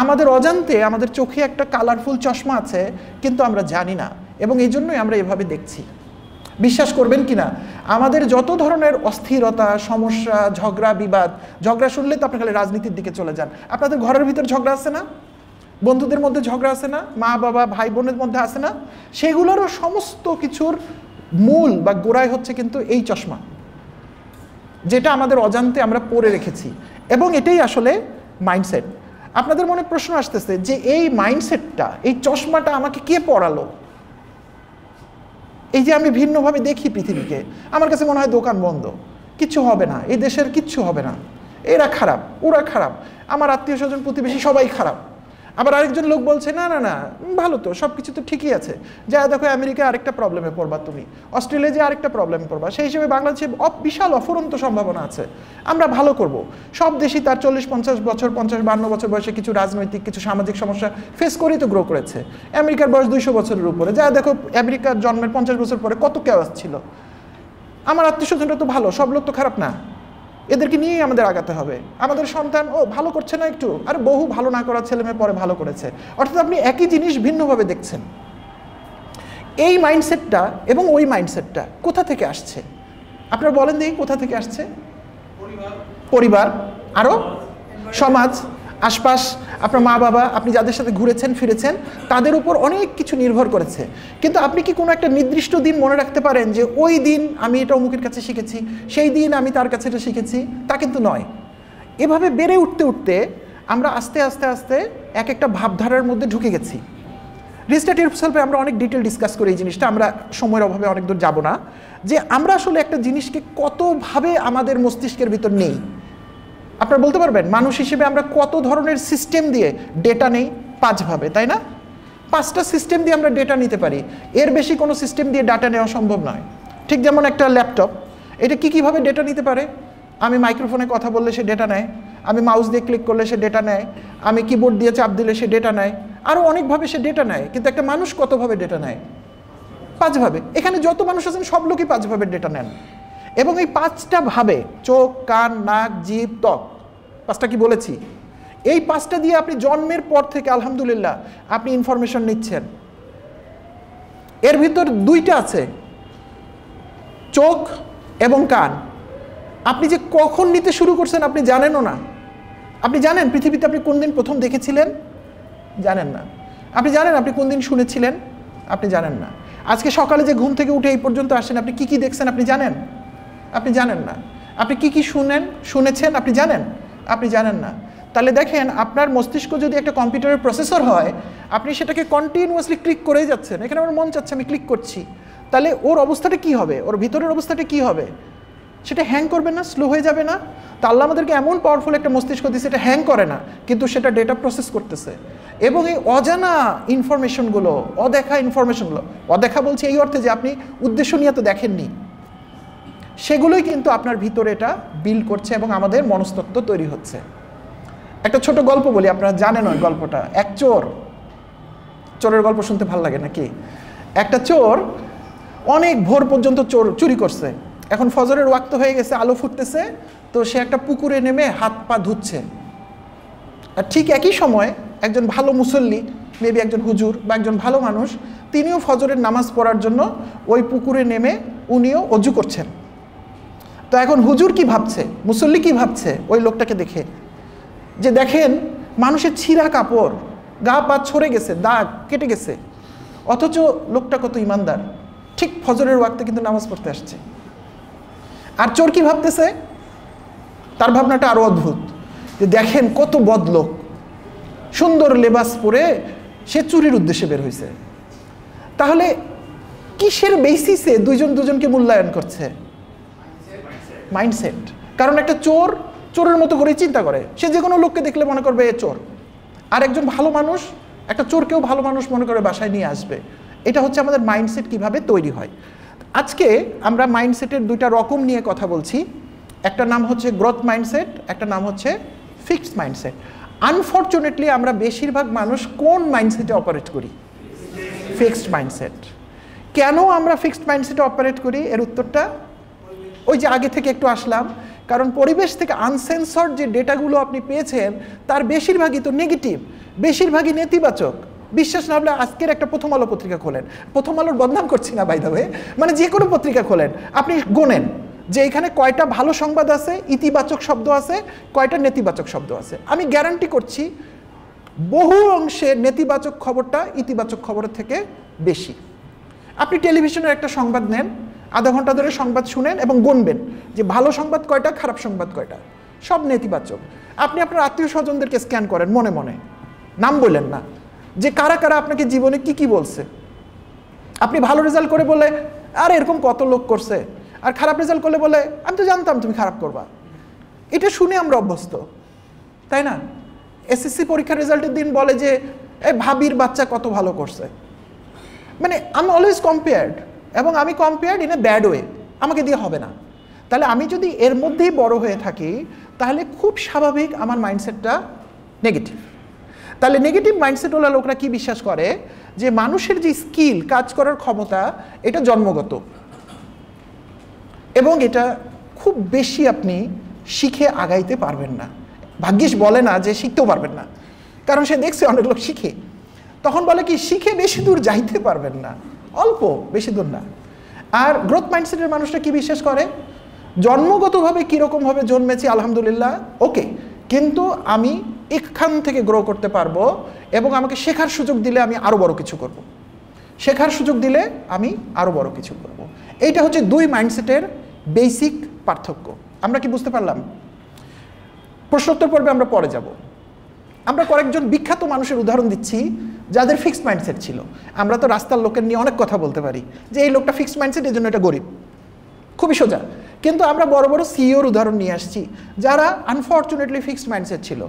আমাদের অজান্তে আমাদের চোখে একটা কালারফুল চশমা আছে, কিন্তু আমরা জানি না, এবং এই জন্যই আমরা এভাবে দেখছি। বিশ্বাস করবেন কি না, আমাদের যত ধরনের অস্থিরতা, সমস্যা, ঝগড়া, বিবাদ, ঝগড়া শুনলে তো আপনি খালি রাজনীতির দিকে চলে যান। আপনাদের ঘরের ভিতর ঝগড়া আছে না? বন্ধুদের মধ্যে ঝগড়া আছে না? মা বাবা ভাই বোনের মধ্যে আছে না? সেগুলোরও সমস্ত কিছুর মূল বা গোড়ায় হচ্ছে কিন্তু এই চশমা, যেটা আমাদের অজান্তে আমরা পরে রেখেছি। এবং এটাই আসলে মাইন্ডসেট। আপনাদের মনে প্রশ্ন আসতেছে যে এই মাইন্ডসেটটা, এই চশমাটা আমাকে কে পড়ালো? এই যে আমি ভিন্নভাবে দেখি পৃথিবীকে, আমার কাছে মনে হয় দোকান বন্ধ, কিচ্ছু হবে না, এই দেশের কিচ্ছু হবে না, এরা খারাপ, ওরা খারাপ, আমার আত্মীয় স্বজন প্রতিবেশী সবাই খারাপ। আবার আরেকজন লোক বলছে না না না ভালো তো, সব কিছু তো ঠিকই আছে, যা দেখো আমেরিকা আরেকটা প্রবলেমে পড়বা, তুমি অস্ট্রেলিয়া যে আরেকটা প্রবলেমে পড়বা, সেই হিসেবে বাংলাদেশে বিশাল অফুরন্ত সম্ভাবনা আছে, আমরা ভালো করব। সব দেশই তার 40-50 বছর, 50-52 বছর বয়সে কিছু রাজনৈতিক, কিছু সামাজিক সমস্যা ফেস করেই তো গ্রো করেছে। আমেরিকার বয়স 200 বছরের উপরে, যা দেখো আমেরিকার জন্মের 50 বছর পরে কত কেওয়াস ছিল। আমার আত্মীয় স্বজনরা তো ভালো, সব লোক তো খারাপ না, এদেরকে নিয়েই আমাদের আগাতে হবে। আমাদের সন্তান ও ভালো করছে না একটু, আর বহু ভালো না করা ছেলে মেয়ে পরে ভালো করেছে। অর্থাৎ আপনি একই জিনিস ভিন্নভাবে দেখছেন। এই মাইন্ডসেটটা এবং ওই মাইন্ডসেটটা কোথা থেকে আসছে আপনারা বলেন দেখি? কোথা থেকে আসছে? পরিবার, আরও সমাজ, আশপাশ, আপনার মা বাবা, আপনি যাদের সাথে ঘুরেছেন ফিরেছেন, তাদের উপর অনেক কিছু নির্ভর করেছে। কিন্তু আপনি কি কোনো একটা নির্দিষ্ট দিন মনে রাখতে পারেন যে ওই দিন আমি এটা অমুকের কাছে শিখেছি, সেই দিন আমি তার কাছে এটা শিখেছি? তা কিন্তু নয়। এভাবে বেড়ে উঠতে উঠতে আমরা আস্তে আস্তে আস্তে এক একটা ভাবধারার মধ্যে ঢুকে গেছি। রিস্টার্ট ইয়োরসেলফে আমরা অনেক ডিটেল ডিসকাস করি এই জিনিসটা, আমরা সময়ের অভাবে অনেক দূর যাব না, যে আমরা আসলে একটা জিনিসকে কতভাবে আমাদের মস্তিষ্কের ভিতর নেই। আপনারা বলতে পারবেন মানুষ হিসেবে আমরা কত ধরনের সিস্টেম দিয়ে ডেটা নেই? 5 ভাবে, তাই না? 5টা সিস্টেম দিয়ে আমরা ডেটা নিতে পারি, এর বেশি কোনো সিস্টেম দিয়ে ডাটা নেওয়া সম্ভব নয়। ঠিক যেমন একটা ল্যাপটপ, এটা কীভাবে ডেটা নিতে পারে? আমি মাইক্রোফোনে কথা বললে সে ডেটা নেয়, আমি মাউস দিয়ে ক্লিক করলে সে ডেটা নেয়, আমি কিবোর্ড দিয়ে চাপ দিলে সে ডেটা নেয়, আরও অনেকভাবে সে ডেটা নেয়। কিন্তু একটা মানুষ কতভাবে ডেটা নেয়? 5 ভাবে। এখানে যত মানুষ আছেন সব লোকই 5 ভাবে ডেটা নেন। এবং এই 5টা ভাবে, চোখ, কান, নাক, জিভ, ত্বক, 5টা কি বলেছি? এই 5টা দিয়ে আপনি জন্মের পর থেকে আলহামদুলিল্লাহ আপনি ইনফরমেশন নিচ্ছেন। এর ভিতর 2টা আছে, চোখ এবং কান। আপনি যে কখন নিতে শুরু করছেন আপনি জানেনও না। আপনি জানেন পৃথিবীতে আপনি কোন দিন প্রথম দেখেছিলেন? জানেন না। আপনি জানেন আপনি কোন দিন শুনেছিলেন? আপনি জানেন না। আজকে সকালে যে ঘুম থেকে উঠে এই পর্যন্ত আসেন, আপনি কি কি দেখছেন আপনি জানেন? আপনি জানেন না। আপনি কি কি শুনেছেন আপনি জানেন? আপনি জানেন না। তাহলে দেখেন, আপনার মস্তিষ্ক যদি একটা কম্পিউটারের প্রসেসর হয়, আপনি সেটাকে কন্টিনিউয়াসলি ক্লিক করেই যাচ্ছেন। এখানে আমার মন চাচ্ছে আমি ক্লিক করছি, তাহলে ওর অবস্থাটা কি হবে? ওর ভিতরের অবস্থাটা কি হবে? সেটা হ্যাং করবে না? স্লো হয়ে যাবে না? তা আল্লাহ আমাদেরকে এমন পাওয়ারফুল একটা মস্তিষ্ক দিচ্ছে, এটা হ্যাং করে না, কিন্তু সেটা ডেটা প্রসেস করতেছে। এবং এই অজানা ইনফরমেশনগুলো, অদেখা ইনফরমেশনগুলো, অদেখা বলছি এই অর্থে যে আপনি উদ্দেশ্য নিয়ে তো দেখেননি, সেগুলোই কিন্তু আপনার ভিতরে এটা বিল্ড করছে এবং আমাদের মনস্তত্ত্ব তৈরি হচ্ছে। একটা ছোট গল্প বলি, আপনারা জানেন ওই গল্পটা। এক চোরের গল্প শুনতে ভালো লাগে নাকি? একটা চোর অনেক ভোর পর্যন্ত চুরি করছে। এখন ফজরের ওয়াক্ত হয়ে গেছে, আলো ফুটতেছে, তো সে একটা পুকুরে নেমে হাত পা ধুচ্ছে। আর ঠিক একই সময় একজন ভালো মুসল্লি, মেবি একজন হুজুর বা একজন ভালো মানুষ, তিনিও ফজরের নামাজ পড়ার জন্য ওই পুকুরে নেমে উনিও অজু করছেন। তো এখন হুজুর কি ভাবছে, মুসল্লি কি ভাবছে ওই লোকটাকে দেখে? যে দেখেন, মানুষের ছিঁড়া কাপড়, গা পা ছড়ে গেছে, দাগ কেটে গেছে, অথচ লোকটা কত ইমানদার, ঠিক ফজরের ওয়াক্তে কিন্তু নামাজ পড়তে আসছে। আর চোর কি ভাবতেছে? তার ভাবনাটা আরো অদ্ভুত, যে দেখেন কত বদলোক, সুন্দর লেবাস পরে সে চুরির উদ্দেশ্যে বের হয়েছে। তাহলে কিসের বেসিসে দুজনকে মূল্যায়ন করছে? মাইন্ডসেট। কারণ একটা চোর চোরের মতো করে চিন্তা করে, সে যে কোনো লোককে দেখলে মনে করবে এ চোর। আর একজন ভালো মানুষ একটা চোরকেও ভালো মানুষ মনে করে বাসায় নিয়ে আসবে। এটা হচ্ছে আমাদের মাইন্ডসেট কিভাবে তৈরি হয়। আজকে আমরা মাইন্ডসেটের দুইটা রকম নিয়ে কথা বলছি। একটা নাম হচ্ছে গ্রোথ মাইন্ডসেট, একটা নাম হচ্ছে ফিক্সড মাইন্ডসেট। আনফর্চুনেটলি আমরা বেশিরভাগ মানুষ কোন মাইন্ডসেটে অপারেট করি? Fixed mindset. কেন আমরা ফিক্সড মাইন্ডসেটে অপারেট করি? এর উত্তরটা ওই যে আগে থেকে একটু আসলাম। কারণ পরিবেশ থেকে আনসেন্সর্ড যে ডেটাগুলো আপনি পেয়েছেন তার বেশিরভাগই তো নেগেটিভ, বেশিরভাগই নেতিবাচক। বিশ্বাস না হলে আজকের একটা প্রথম আলো পত্রিকা খোলেন, প্রথম আলোর বদনাম করছি না বাই দ্য ওয়ে, মানে যে কোনো পত্রিকা খোলেন, আপনি গোনেন যে এখানে কয়টা ভালো সংবাদ আছে, ইতিবাচক শব্দ আছে, কয়টা নেতিবাচক শব্দ আছে। আমি গ্যারান্টি করছি বহু অংশে নেতিবাচক খবরটা ইতিবাচক খবরের থেকে বেশি। আপনি টেলিভিশনের একটা সংবাদ নেন, আধা ঘন্টা ধরে সংবাদ শুনেন এবং গুনবেন যে ভালো সংবাদ কয়টা, খারাপ সংবাদ কয়টা, সব নেতিবাচক। আপনি আপনার আত্মীয় স্বজনদেরকে স্ক্যান করেন মনে মনে, নাম বললেন না, যে কারা কারা আপনাকে জীবনে কি কি বলছে। আপনি ভালো রেজাল্ট করে বলে আর এরকম কত লোক করছে, আর খারাপ রেজাল্ট করলে বলে আমি তো জানতাম তুমি খারাপ করবা। এটা শুনে আমরা অভ্যস্ত, তাই না? এসএসসি পরীক্ষার রেজাল্টের দিন বলে যে এই ভাবির বাচ্চা কত ভালো করছে। মানে আমি অলওয়েজ কম্পেয়ার্ড, এবং আমি compared in a bad way, আমাকে দিয়ে হবে না। তাহলে আমি যদি এর মধ্যেই বড় হয়ে থাকি তাহলে খুব স্বাভাবিক আমার মাইন্ডসেটটা নেগেটিভ। তাহলে নেগেটিভ মাইন্ডসেটওয়ালা লোকরা কি বিশ্বাস করে? যে মানুষের যে স্কিল, কাজ করার ক্ষমতা, এটা জন্মগত এবং এটা খুব বেশি আপনি শিখে আগাইতে পারবেন না। ভাগ্যিস বলে না যে শিখতেও পারবেন না, কারণ সে দেখছে অনেক লোক শিখে, তখন বলে কি শিখে বেশি দূর যাইতে পারবেন না, অল্প, বেশি দূর না। আর গ্রোথ মাইন্ডসেটের মানুষটা কি বিশ্বাস করে? জন্মগতভাবে কীরকমভাবে জন্মেছি আলহামদুলিল্লাহ ওকে, কিন্তু আমি এখান থেকে গ্রো করতে পারবো এবং আমাকে শেখার সুযোগ দিলে আমি আরও বড় কিছু করব, শেখার সুযোগ দিলে আমি আরও বড় কিছু করব। এইটা হচ্ছে দুই মাইন্ডসেটের বেসিক পার্থক্য। আমরা কি বুঝতে পারলাম? প্রশ্নোত্তর পর্বে আমরা পরে যাব। আমরা কয়েকজন বিখ্যাত মানুষের উদাহরণ দিচ্ছি যাদের ফিক্সড মাইন্ডসেট ছিল। আমরা তো রাস্তার লোকের নিয়ে অনেক কথা বলতে পারি যে এই লোকটা ফিক্সড মাইন্ডসেট, এই জন্য এটা গরিব, খুবই সোজা। কিন্তু আমরা বড় বড় সিইওর উদাহরণ নিয়ে আসছি যারা আনফর্চুনেটলি ফিক্সড মাইন্ডসেট ছিল।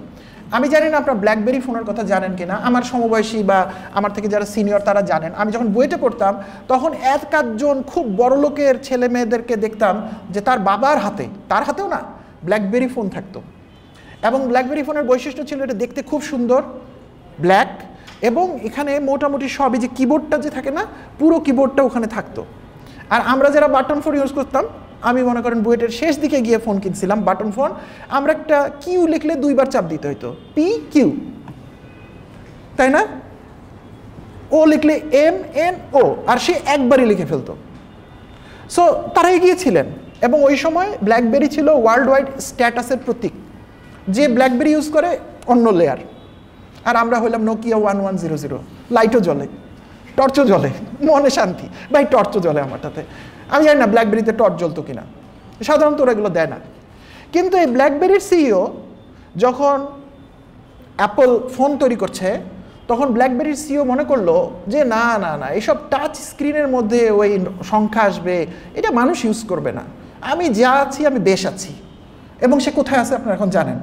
আমি জানি না আপনারা ব্ল্যাকবেরি ফোনের কথা জানেন কিনা, আমার সমবয়সী বা আমার থেকে যারা সিনিয়র তারা জানেন। আমি যখন বুয়েটে পড়তাম তখন একজন খুব বড় লোকের ছেলে মেয়েদেরকে দেখতাম যে তার বাবার হাতে, তার হাতেও না, ব্ল্যাকবেরি ফোন থাকতো। এবং ব্ল্যাকবেরি ফোনের বৈশিষ্ট্য ছিল এটা দেখতে খুব সুন্দর, ব্ল্যাক, এবং এখানে মোটামুটি সবই যে কিবোর্ডটা যে থাকে না, পুরো কিবোর্ডটা ওখানে থাকতো। আর আমরা যারা বাটন ফোন ইউজ করতাম, আমি মনে করেন বুয়েটের শেষ দিকে গিয়ে ফোন কিনছিলাম বাটন ফোন, আমরা একটা কিউ লিখলে 2 বার চাপ দিতে হইতো, PQ, তাই না? ও লিখলে MNO, আর সে একবারই লিখে ফেলতো। সো তারা এগিয়েছিলেন এবং ওই সময় ব্ল্যাকবেরি ছিল ওয়ার্ল্ড ওয়াইড স্ট্যাটাসের প্রতীক। যে ব্ল্যাকবেরি ইউজ করে অন্য লেয়ার, আর আমরা হইলাম নোকিয়া 1100, লাইটও জ্বলে, টর্চও জ্বলে, মনে শান্তি, ভাই টর্চও জ্বলে আমারটাতে। আমি জানি না ব্ল্যাকবেরিতে টর্চ জ্বলতো কিনা, সাধারণত ওরা এগুলো দেয় না। কিন্তু এই ব্ল্যাকবেরির সিইও যখন অ্যাপল ফোন তৈরি করছে, তখন ব্ল্যাকবেরির সিইও মনে করলো যে না না না, এসব টাচ স্ক্রিনের মধ্যে ওই সংখ্যা আসবে, এটা মানুষ ইউজ করবে না, আমি যা আছি আমি বেশ আছি। এবং সে কোথায় আছে আপনারা এখন জানেন।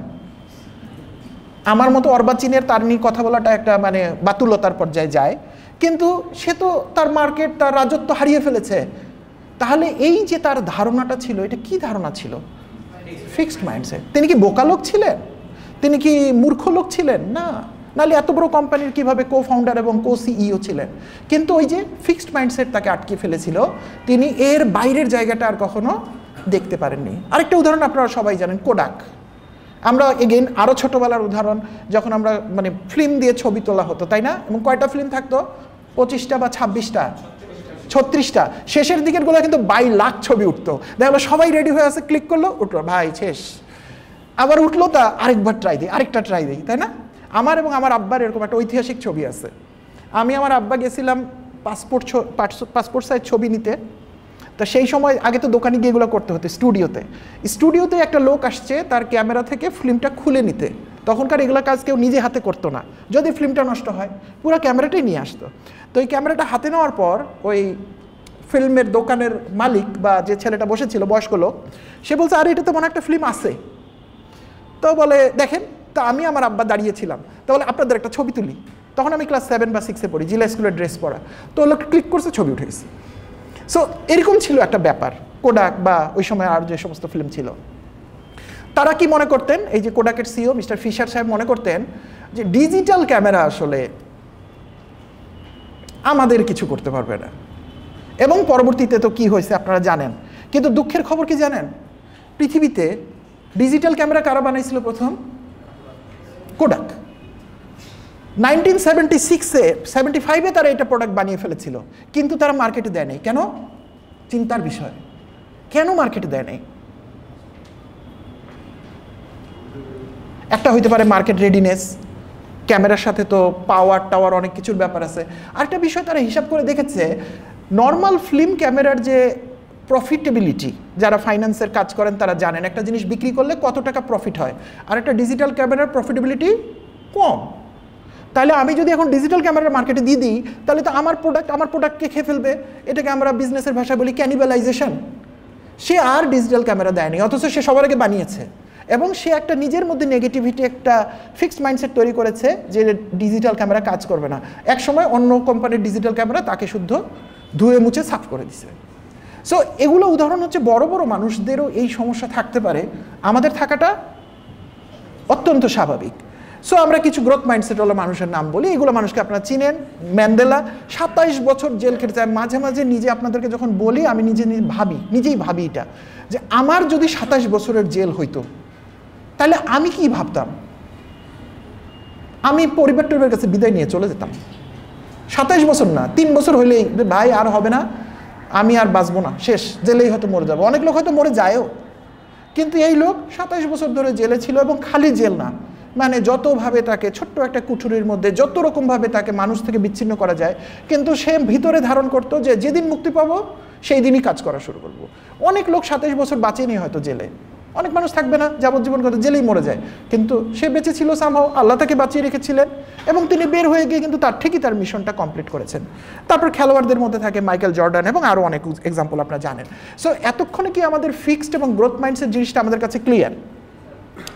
আমার মতো অর্বাচীনের তার নিয়ে কথা বলাটা একটা মানে বাতুলতার পর্যায়ে যায়, কিন্তু সে তো তার মার্কেট, তার রাজত্ব হারিয়ে ফেলেছে। তাহলে এই যে তার ধারণাটা ছিল, এটা কি ধারণা ছিল? Fixed mindset. তিনি কি বোকা লোক ছিলেন? তিনি কি মূর্খ লোক ছিলেন? না, নাহলে এত বড় কোম্পানির কিভাবে কো ফাউন্ডার এবং কো সিইও ছিলেন? কিন্তু ওই যে ফিক্সড মাইন্ডসেট তাকে আটকে ফেলেছিল, তিনি এর বাইরের জায়গাটা আর কখনো দেখতে পারেননি। আরেকটা উদাহরণ আপনারা সবাই জানেন, কোডাক। আমরা এগেইন আরও ছোটোবেলার উদাহরণ, যখন আমরা মানে ফিল্ম দিয়ে ছবি তোলা হতো, তাই না? এবং কয়টা ফিল্ম থাকতো? 25টা বা 26টা, 36টা। শেষের দিকের গুলো কিন্তু 22 লাখ ছবি উঠতো। দেখলো সবাই রেডি হয়ে আছে, ক্লিক করলো, উঠলো, ভাই শেষ। আবার উঠলো, তা আরেকবার ট্রাই দিই, আরেকটা ট্রাই দিই, তাই না? আমার এবং আমার আব্বার এরকম একটা ঐতিহাসিক ছবি আছে। আমি আমার আব্বা গেছিলাম পাসপোর্ট সাইজ ছবি নিতে। তা সেই সময় আগে তো দোকানে গিয়ে এগুলো করতে হতো, স্টুডিওতে একটা লোক আসছে তার ক্যামেরা থেকে ফিল্মটা খুলে নিতে। তখনকার এগুলো কাজ কেউ নিজে হাতে করতো না, যদি ফিল্মটা নষ্ট হয় পুরো ক্যামেরাটাই নিয়ে আসতো। তো এই ক্যামেরাটা হাতে নেওয়ার পর ওই ফিল্মের দোকানের মালিক বা যে ছেলেটা বসেছিল, বয়স্ক লোক, সে বলছে আরে এটা তো মনে একটা ফিল্ম আছে। তো বলে দেখেন। তা আমি আমার আব্বা দাঁড়িয়েছিলাম, তো বলে আপনাদের একটা ছবি তুলি। তখন আমি ক্লাস 7 বা 6-এ পড়ি, জিলা স্কুলের ড্রেস পরা। তো লোক ক্লিক করছে, ছবি উঠে গেছে। সো এরকম ছিল একটা ব্যাপার। কোডাক বা ওই সময় আর যে সমস্ত ফিল্ম ছিল, তারা কি মনে করতেন, এই যে কোডাকের সিইও মিস্টার ফিশার সাহেব মনে করতেন যে ডিজিটাল ক্যামেরা আসলে আমাদের কিছু করতে পারবে না। এবং পরবর্তীতে তো কি হয়েছে আপনারা জানেন। কিন্তু দুঃখের খবর কি জানেন? পৃথিবীতে ডিজিটাল ক্যামেরা কারা বানাইছিল প্রথম? কোডাক। 1976-এ 75-এ তারা এটা প্রোডাক্ট বানিয়ে ফেলেছিল, কিন্তু তারা মার্কেটে দেয় নাই। কেন? চিন্তার বিষয়, কেন মার্কেটে দেয় নাই? একটা হইতে পারে মার্কেট রেডিনেস, ক্যামেরার সাথে তো পাওয়ার টাওয়ার অনেক কিছুর ব্যাপার আছে। আরেকটা বিষয় তারা হিসাব করে দেখেছে, নর্মাল ফিল্ম ক্যামেরার যে প্রফিটেবিলিটি, যারা ফাইন্যান্সের কাজ করেন তারা জানেন একটা জিনিস বিক্রি করলে কত টাকা প্রফিট হয়, আর একটা ডিজিটাল ক্যামেরার প্রফিটেবিলিটি কম। তাহলে আমি যদি এখন ডিজিটাল ক্যামেরার মার্কেটে দিয়ে দিই, তাহলে তো আমার প্রোডাক্টকে খেয়ে ফেলবে। এটাকে আমরা বিজনেসের ভাষায় বলি ক্যানিবালাইজেশন। সে আর ডিজিটাল ক্যামেরা দেয়নি, অথচ সে সবার আগে বানিয়েছে। এবং সে একটা নিজের মধ্যে নেগেটিভিটি, একটা ফিক্সড মাইন্ডসেট তৈরি করেছে যে ডিজিটাল ক্যামেরা কাজ করবে না। এক সময় অন্য কোম্পানির ডিজিটাল ক্যামেরা তাকে শুদ্ধ ধুয়ে মুছে সাফ করে দিছে। সো এগুলো উদাহরণ হচ্ছে, বড় বড় মানুষদেরও এই সমস্যা থাকতে পারে, আমাদের থাকাটা অত্যন্ত স্বাভাবিক। সো আমরা কিছু গ্রোথ মাইন্ডসেট হলো মানুষের নাম বলি, এগুলো মানুষকে আপনারা চিনেন। ম্যান্ডেলা 27 বছর জেল খেটেছে। মাঝে মাঝে নিজে আপনাদেরকে যখন বলি, আমি নিজেই ভাবি এটা, যে আমার যদি 27 বছরের জেল হইতো, তাহলে আমি কি ভাবতাম? আমি পরিবারের কাছে বিদায় নিয়ে চলে যেতাম। 27 বছর না, 3 বছর হইলেই ভাই আর হবে না, আমি আর বাঁচবো না, শেষ, জেলেই হয়তো মরে যাবো। অনেক লোক হয়তো মরে যায়ও, কিন্তু এই লোক 27 বছর ধরে জেলে ছিল। এবং খালি জেল না, মানে যতভাবে তাকে ছোট্ট একটা কুঠুরির মধ্যে যত রকমভাবে তাকে মানুষ থেকে বিচ্ছিন্ন করা যায়, কিন্তু সে ভিতরে ধারণ করতো যে যেদিন মুক্তি পাবো সেই দিনই কাজ করা শুরু করবো। অনেক লোক 27 বছর বাঁচেনি হয়তো জেলে, অনেক মানুষ থাকবে না, যাবজ্জীবন কত জেলেই মরে যায়, কিন্তু সে বেঁচে ছিল সামহাও, আল্লাহ তাকে বাঁচিয়ে রেখেছিলেন এবং তিনি বের হয়ে গিয়ে কিন্তু তার মিশনটা কমপ্লিট করেছেন। তারপর খেলোয়াড়দের মধ্যে থাকে মাইকেল জর্ডান এবং আরও অনেক এক্সাম্পল আপনারা জানেন। সো এতক্ষণে কি আমাদের ফিক্সড এবং গ্রোথ মাইন্ডসেট জিনিসটা আমাদের কাছে ক্লিয়ার?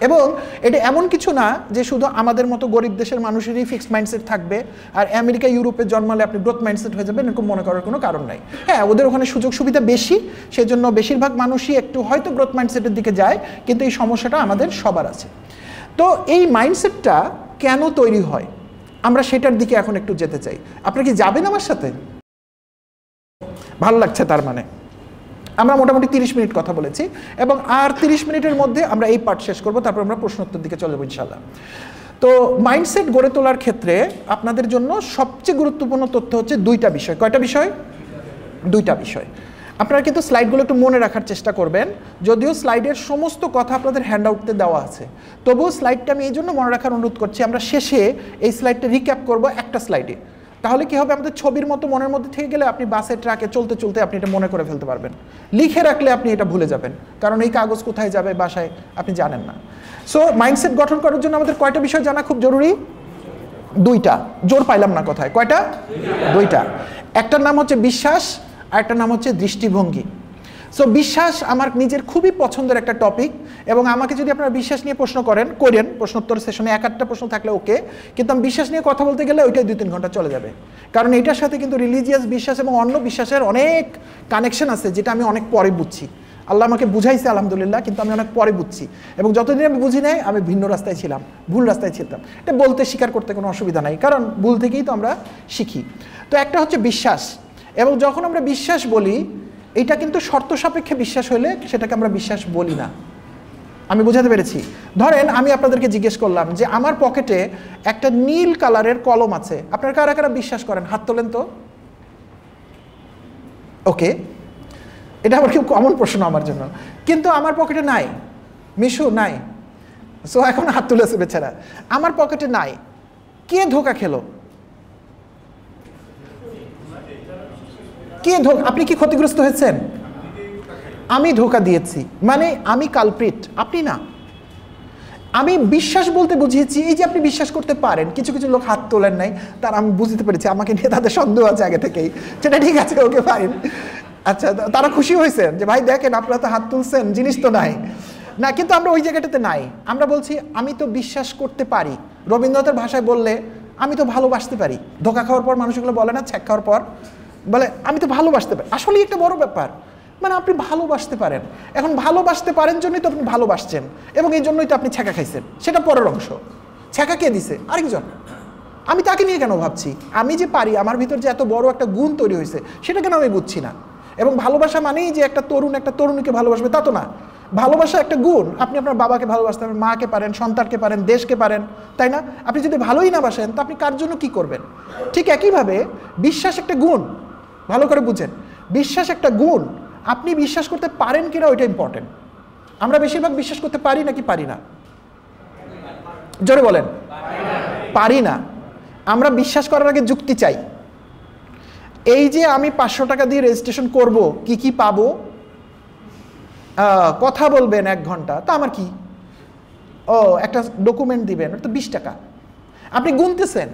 এবং এটা এমন কিছু না যে শুধু আমাদের মতো গরিব দেশের মানুষেরই ফিক্সড মাইন্ডসেট থাকবে, আর আমেরিকা ইউরোপে জন্মালে আপনি গ্রোথ মাইন্ডসেট হয়ে যাবেন, এরকম মনে করার কোনো কারণ নাই। হ্যাঁ, ওদের ওখানে সুযোগ সুবিধা বেশি, সেজন্য বেশিরভাগ মানুষই একটু হয়তো গ্রোথ মাইন্ডসেটের দিকে যায়, কিন্তু এই সমস্যাটা আমাদের সবার আছে। তো এই মাইন্ডসেটটা কেন তৈরি হয়, আমরা সেটার দিকে এখন একটু যেতে চাই। আপনারা কি যাবেন আমার সাথে? ভালো লাগছে? তার মানে আমরা মোটামুটি 30 মিনিট কথা বলেছি এবং আর 30 মিনিটের মধ্যে আমরা এই পার্ট শেষ করব, তারপর আমরা প্রশ্নোত্তর দিকে চলে যাবো ইনশাআল্লাহ। তো মাইন্ডসেট গড়ে তোলার ক্ষেত্রে আপনাদের জন্য সবচেয়ে গুরুত্বপূর্ণ তথ্য হচ্ছে 2টা বিষয়। কয়টা বিষয়? 2টা বিষয়। আপনারা কিন্তু স্লাইডগুলো একটু মনে রাখার চেষ্টা করবেন, যদিও স্লাইডের সমস্ত কথা আপনাদের হ্যান্ডআউটে দেওয়া আছে, তবুও স্লাইডটা আমি এই জন্য মনে রাখার অনুরোধ করছি। আমরা শেষে এই স্লাইডটা রিক্যাপ করব একটা স্লাইডে, তাহলে কি হবে, আমাদের ছবির মতো মনের মধ্যে থেকে গেলে আপনি বাসে ট্রাকে চলতে চলতে আপনি এটা মনে করে ফেলতে পারবেন। লিখে রাখলে আপনি এটা ভুলে যাবেন, কারণ এই কাগজ কোথায় যাবে বাসায় আপনি জানেন না। সো মাইন্ডসেট গঠন করার জন্য আমাদের কয়টা বিষয় জানা খুব জরুরি? দুইটা। জোর পাইলাম না কথায়, কয়টা? দুইটা। একটার নাম হচ্ছে বিশ্বাস, আর একটার নাম হচ্ছে দৃষ্টিভঙ্গি। সো বিশ্বাস আমার নিজের খুবই পছন্দের একটা টপিক, এবং আমাকে যদি আপনারা বিশ্বাস নিয়ে প্রশ্ন করেন প্রশ্নোত্তর সেশনে 1-8টা প্রশ্ন থাকলে ওকে, কিন্তু আমি বিশ্বাস নিয়ে কথা বলতে গেলে ওইটাই 2-3 ঘন্টা চলে যাবে, কারণ এটার সাথে কিন্তু রিলিজিয়াস বিশ্বাস এবং অন্য বিশ্বাসের অনেক কানেকশন আছে, যেটা আমি অনেক পরে বুঝছি। আল্লাহ আমাকে বুঝাইছে আলহামদুলিল্লাহ, কিন্তু আমি অনেক পরে বুঝছি, এবং যতদিন আমি বুঝি নাই আমি ভিন্ন রাস্তায় ছিলাম, ভুল রাস্তায় ছিলাম। এটা বলতে স্বীকার করতে কোনো অসুবিধা নাই, কারণ ভুল থেকেই তো আমরা শিখি। তো একটা হচ্ছে বিশ্বাস, এবং যখন আমরা বিশ্বাস বলি এটা কিন্তু শর্ত সাপেক্ষে বিশ্বাস হলে সেটাকে আমরা বিশ্বাস বলি না। আমি বোঝাতে পেরেছি? ধরেন আমি আপনাদেরকে জিজ্ঞেস করলাম যে আমার পকেটে একটা নীল কালারের কলম আছে, আপনারা কারা কারা বিশ্বাস করেন? হাত তোলেন তো। ওকে, এটা আমার খুব কমন প্রশ্ন আমার জন্য, কিন্তু আমার পকেটে নাই। মিশু নাই, সো এখন হাত তুলেছে বেচারা। আমার পকেটে নাই, কে ধোকা খেলো? কে ধোকা? আপনি কি ক্ষতিগ্রস্ত হয়েছেন? আমি ধোকা দিয়েছি, মানে আমি কালপ্রিট, আপনি না। আমি বিশ্বাস বলতে বুঝিয়েছি এই যে আপনি বিশ্বাস করতে পারেন। কিছু কিছু লোক হাত তোলেন নাই, তার আমি বুঝতে পেরেছি আমাকে নিয়ে তাদের সন্দেহ আছে আগে থেকেই, সেটা ঠিক আছে, ওকে ফাইন। আচ্ছা, তারা খুশি হয়েছেন যে ভাই দেখেন আপনারা তো হাত তুলছেন, জিনিস তো নাই না, কিন্তু আমরা ওই জায়গাটাতে নাই। আমরা বলছি আমি তো বিশ্বাস করতে পারি। রবীন্দ্রনাথের ভাষায় বললে আমি তো ভালোবাসতে পারি। ধোকা খাওয়ার পর মানুষগুলো বলে না, ছ্যাক খাওয়ার পর বলে আমি তো ভালোবাসতে পারি। আসলে একটা বড় ব্যাপার, মানে আপনি ভালোবাসতে পারেন। এখন ভালোবাসতে পারেন জন্যই তো আপনি ভালোবাসছেন, এবং এই জন্যই তো আপনি ছ্যাঁকা খাইছেন, সেটা পরের অংশ। ছ্যাঁকা কে দিছে? আরেকজন। আমি তাকে নিয়ে কেন ভাবছি? আমি যে পারি, আমার ভিতর যে এত বড় একটা গুণ তৈরি হয়েছে, সেটা কেন আমি বুঝছি না? এবং ভালোবাসা মানেই যে একটা তরুণ একটা তরুণীকে ভালোবাসবে তা তো না। ভালোবাসা একটা গুণ। আপনি আপনার বাবাকে ভালোবাসতে পারেন, মাকে পারেন, সন্তানকে পারেন, দেশকে পারেন, তাই না? আপনি যদি ভালোই না বাসেন তো আপনি কার জন্য কি করবেন? ঠিক একইভাবে বিশ্বাস একটা গুণ। ভালো করে বুঝেন, বিশ্বাস একটা গুণ। আপনি বিশ্বাস করতে পারেন কিনা ওইটা ইম্পর্টেন্ট। আমরা বেশিরভাগ বিশ্বাস করতে পারি নাকি পারি না? জোরে বলেন। পারি না। আমরা বিশ্বাস করার আগে যুক্তি চাই। এই যে আমি 500 টাকা দিয়ে রেজিস্ট্রেশন করব, কি কি পাবো? কথা বলবেন 1 ঘন্টা, তা আমার কি? ও একটা ডকুমেন্ট দিবেন, ওটা তো 20 টাকা। আপনি গুনতেছেন,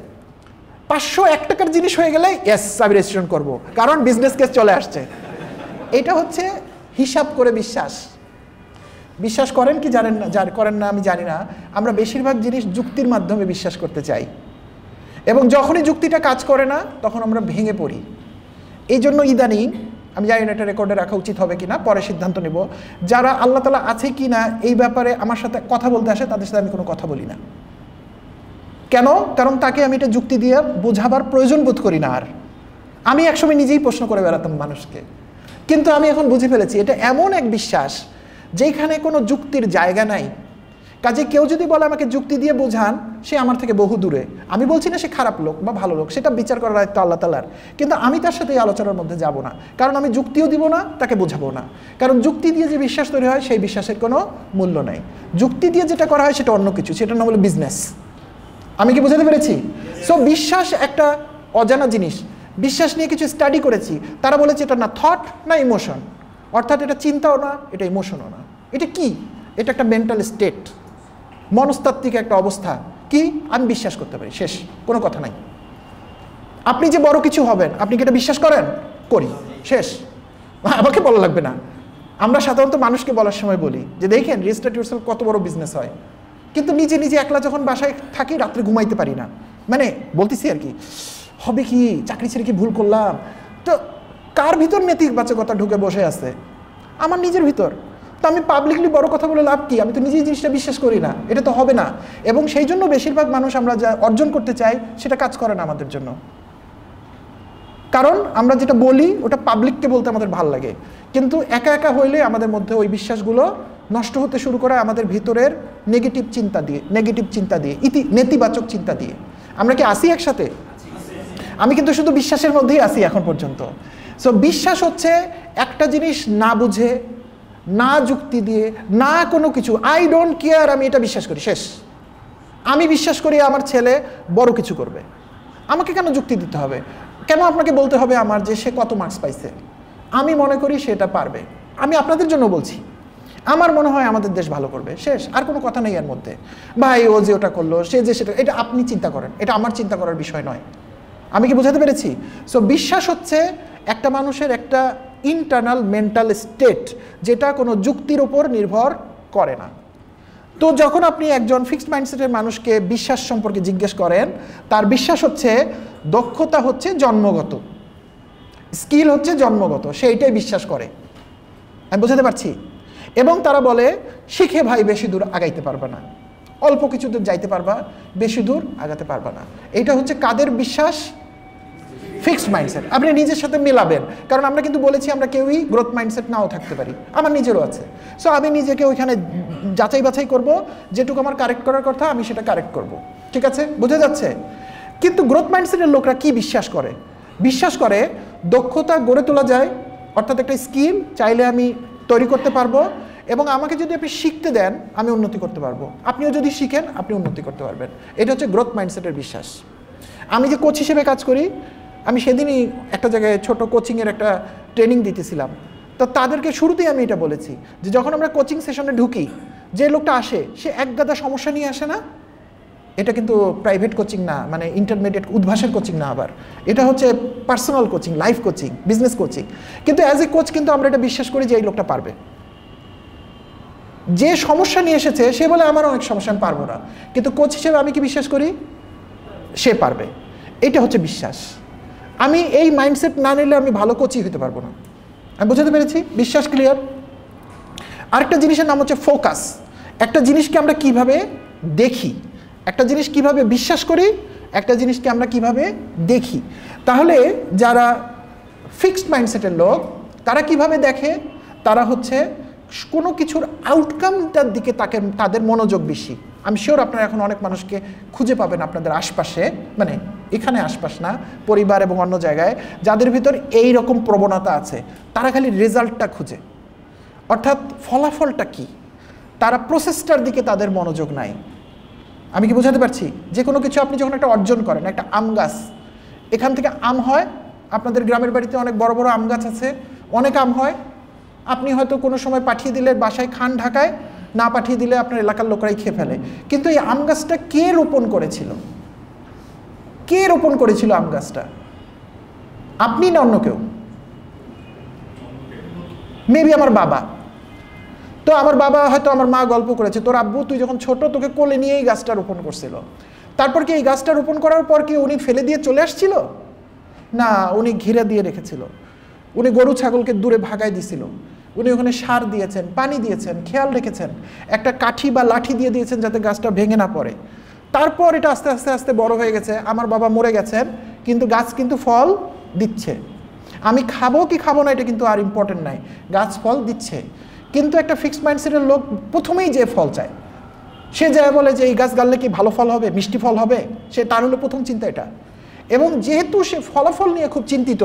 501 টাকার জিনিস হয়ে গেলে ইয়েস আমি রেজিস্ট্রেশন করব, কারণ বিজনেস কেস চলে আসছে। এটা হচ্ছে হিসাব করে বিশ্বাস। বিশ্বাস করেন কি জানেন না, করেন না আমি জানি না, আমরা বেশিরভাগ জিনিস যুক্তির মাধ্যমে বিশ্বাস করতে চাই, এবং যখনই যুক্তিটা কাজ করে না তখন আমরা ভেঙে পড়ি। এই জন্য ইদানিং, আমি জানি না এটা রেকর্ডে রাখা উচিত হবে কিনা, পরে সিদ্ধান্ত নেব, যারা আল্লাহ তাআলা আছে কি না এই ব্যাপারে আমার সাথে কথা বলতে আসে তাদের সাথে আমি কোনো কথা বলি না। কেন? কারণ তাকে আমি এটা যুক্তি দিয়ে বোঝাবার প্রয়োজন বোধ করি না। আর আমি একসময় নিজেই প্রশ্ন করে বেড়াতাম মানুষকে, কিন্তু আমি এখন বুঝে ফেলেছি এটা এমন এক বিশ্বাস যেখানে কোনো যুক্তির জায়গা নাই। কাজে কেউ যদি বলে আমাকে যুক্তি দিয়ে বোঝান, সে আমার থেকে বহু দূরে। আমি বলছি না সে খারাপ লোক বা ভালো লোক, সেটা বিচার করার দায়িত্ব আল্লাহ তাআলার, কিন্তু আমি তার সাথে এই আলোচনার মধ্যে যাব না, কারণ আমি যুক্তিও দিব না, তাকে বোঝাবো না। কারণ যুক্তি দিয়ে যে বিশ্বাস তৈরি হয় সেই বিশ্বাসের কোনো মূল্য নাই। যুক্তি দিয়ে যেটা করা হয় সেটা অন্য কিছু, সেটার নাম হলো বিজনেস। আমি কি বোঝাতে পেরেছি? সো বিশ্বাস একটা অজানা জিনিস। বিশ্বাস নিয়ে কিছু স্টাডি করেছি, তারা বলেছে এটা না থট না ইমোশন, অর্থাৎ এটা চিন্তাও না, এটা ইমোশনও না। এটা কি? এটা একটা মেন্টাল স্টেট, মনস্তাত্ত্বিক একটা অবস্থা। কি? আমি বিশ্বাস করতে পারি, শেষ, কোনো কথা নাই। আপনি যে বড় কিছু হবেন, আপনি কি এটা বিশ্বাস করেন? করি, শেষ, আমাকে বলা লাগবে না। আমরা সাধারণত মানুষকে বলার সময় বলি যে দেখেন রেজিস্টার্ড ইয়োরসেলফ কত বড় বিজনেস হয়, কিন্তু নিজে নিজে একলা যখন বাসায় থাকি রাত্রে ঘুমাইতে পারি না। মানে বলতেছি আর কি, হবে কি, চাকরি ছেড়ে কি ভুল করলাম? তো কার ভিতর নেতিবাচকতা ঢুকে বসে আছে? আমার নিজের ভিতর। তো আমি পাবলিকলি বড় কথা বলে লাভ কি? আমি তো নিজেই জিনিসটা বিশ্বাস করি না, এটা তো হবে না। এবং সেই জন্য বেশিরভাগ মানুষ আমরা যা অর্জন করতে চাই সেটা কাজ করে না আমাদের জন্য, কারণ আমরা যেটা বলি ওটা পাবলিককে বলতে আমাদের ভালো লাগে, কিন্তু একা একা হইলে আমাদের মধ্যে ওই বিশ্বাসগুলো নষ্ট হতে শুরু করে আমাদের ভিতরের নেগেটিভ চিন্তা দিয়ে নেতিবাচক চিন্তা দিয়ে। আমরা কি আসি একসাথে? আমি কিন্তু শুধু বিশ্বাসের মধ্যেই আসি এখন পর্যন্ত। সো বিশ্বাস হচ্ছে একটা জিনিস না বুঝে, না যুক্তি দিয়ে, না কোনো কিছু, আই ডোন্ট কেয়ার, আমি এটা বিশ্বাস করি, শেষ। আমি বিশ্বাস করি আমার ছেলে বড় কিছু করবে, আমাকে কেন যুক্তি দিতে হবে? কেন আপনাকে বলতে হবে আমার যে সে কত মার্কস পাইছে? আমি মনে করি সেটা পারবে। আমি আপনাদের জন্য বলছি, আমার মনে হয় আমাদের দেশ ভালো করবে, শেষ। আর কোনো কথা নেই এর মধ্যে। ভাই ও যে ওটা করলো, সে যে সেটা, এটা আপনি চিন্তা করেন, এটা আমার চিন্তা করার বিষয় নয়। আমি কি বোঝাতে পেরেছি? সো বিশ্বাস হচ্ছে একটা মানুষের একটা ইন্টারনাল মেন্টাল স্টেট, যেটা কোনো যুক্তির উপর নির্ভর করে না। তো যখন আপনি একজন ফিক্সড মাইন্ডসেটের মানুষকে বিশ্বাস সম্পর্কে জিজ্ঞেস করেন, তার বিশ্বাস হচ্ছে দক্ষতা হচ্ছে জন্মগত, স্কিল হচ্ছে জন্মগত, সে এইটাই বিশ্বাস করে। আমি বোঝাতে পারছি? এবং তারা বলে শিখে ভাই বেশি দূর আগাইতে পারবে না, অল্প কিছু দূর যাইতে পারবা, বেশি দূর আগাতে পারবা না। এইটা হচ্ছে কাদের বিশ্বাস? Fixed mindset. আপনি নিজের সাথে মেলাবেন, কারণ আমরা কিন্তু বলেছি আমরা কেউই গ্রোথ মাইন্ডসেট নাও থাকতে পারি, আমার নিজেরও আছে। সো আমি নিজেকে ওইখানে যাচাই বাছাই করব, যেটুকু আমার কারেক্ট করার কথা আমি সেটা কারেক্ট করব, ঠিক আছে? বোঝা যাচ্ছে? কিন্তু গ্রোথ মাইন্ডসেটের লোকরা কি বিশ্বাস করে? বিশ্বাস করে দক্ষতা গড়ে তোলা যায়, অর্থাৎ একটা স্কিল চাইলে আমি তৈরি করতে পারবো, এবং আমাকে যদি আপনি শিখতে দেন আমি উন্নতি করতে পারবো, আপনিও যদি শিখেন আপনি উন্নতি করতে পারবেন। এটা হচ্ছে গ্রোথ মাইন্ডসেটের বিশ্বাস। আমি যে কোচ হিসেবে কাজ করি, আমি সেদিনই একটা জায়গায় ছোট কোচিংয়ের একটা ট্রেনিং দিতেছিলাম, তো তাদেরকে শুরুতেই আমি এটা বলেছি যে যখন আমরা কোচিং সেশনে ঢুকি, যে লোকটা আসে সে এক গাদা সমস্যা নিয়ে আসে না। এটা কিন্তু প্রাইভেট কোচিং না, মানে ইন্টারমিডিয়েট উদ্ভাসের কোচিং না, আবার এটা হচ্ছে personal coaching, life coaching, business coaching. কিন্তু অ্যাজ এ কোচ কিন্তু আমরা এটা বিশ্বাস করি যে এই লোকটা পারবে। যে সমস্যা নিয়ে এসেছে সে বলে আমার অনেক সমস্যা, আমি পারবো না, কিন্তু কোচ হিসেবে আমি কি বিশ্বাস করি? সে পারবে। এটা হচ্ছে বিশ্বাস। আমি এই মাইন্ডসেট না নিলে আমি ভালো কোচই হতে পারবো না। আমি বোঝাতে পেরেছি? বিশ্বাস ক্লিয়ার? আরেকটা জিনিসের নাম হচ্ছে ফোকাস। একটা জিনিসকে আমরা কিভাবে দেখি, একটা জিনিস কিভাবে বিশ্বাস করি, একটা জিনিসকে আমরা কিভাবে দেখি। তাহলে যারা ফিক্সড মাইন্ডসেটের লোক তারা কিভাবে দেখে? তারা হচ্ছে কোনো কিছুর আউটকামটার দিকে তাদের মনোযোগ বেশি। আমি শিওর আপনারা এখন অনেক মানুষকে খুঁজে পাবেন আপনাদের আশপাশে, মানে এখানে আশপাশ না, পরিবার এবং অন্য জায়গায়, যাদের ভিতর এই রকম প্রবণতা আছে। তারা খালি রেজাল্টটা খুঁজে, অর্থাৎ ফলাফলটা কি, তারা প্রসেসটার দিকে তাদের মনোযোগ নাই। আমি কি বোঝাতে পারছি? যে কোনো কিছু আপনি যখন একটা অর্জন করেন, একটা আম গাছ, এখান থেকে আম হয়, আপনাদের গ্রামের বাড়িতে অনেক বড় বড় আম গাছ আছে, অনেক আম হয়। আপনি হয়তো কোনো সময় পাঠিয়ে দিলে বাসায় খান, ঢাকায় না পাঠিয়ে দিলে আপনার এলাকার লোকরাই খেয়ে ফেলে। কিন্তু এই আম গাছটা কে রোপণ করেছিল? কে রোপণ করেছিল আম গাছটা? আপনি না অন্য কেউ? মেবি আমার বাবা। তো আমার বাবা হয়তো, আমার মা গল্প করেছে, তোর আব্বু তুই যখন ছোট তোকে কোলে নিয়ে এই গাছটা রোপণ করছিল। তারপর কি এই গাছটা রোপণ করার পর কি উনি ফেলে দিয়ে চলে আসছিল? না, উনি ঘিরে দিয়ে রেখেছিল, উনি গরু ছাগলকে দূরে ভাগায় দিছিল, উনি ওখানে সার দিয়েছেন, পানি দিয়েছেন, খেয়াল রেখেছেন, একটা কাঠি বা লাঠি দিয়ে দিয়েছেন যাতে গাছটা ভেঙে না পড়ে। তারপর এটা আস্তে আস্তে আস্তে বড় হয়ে গেছে। আমার বাবা মরে গেছেন, কিন্তু গাছ কিন্তু ফল দিচ্ছে। আমি খাবো কি খাবো না এটা কিন্তু আর ইম্পর্টেন্ট নাই, গাছ ফল দিচ্ছে। কিন্তু একটা ফিক্সড মাইন্ডসেটের লোক প্রথমেই যে ফল চায়, সে যায় বলে যে এই গাছ গাললে কি ভালো ফল হবে, মিষ্টি ফল হবে, তার হলো প্রথম চিন্তা এটা। এবং যেহেতু সে ফলাফল নিয়ে খুব চিন্তিত,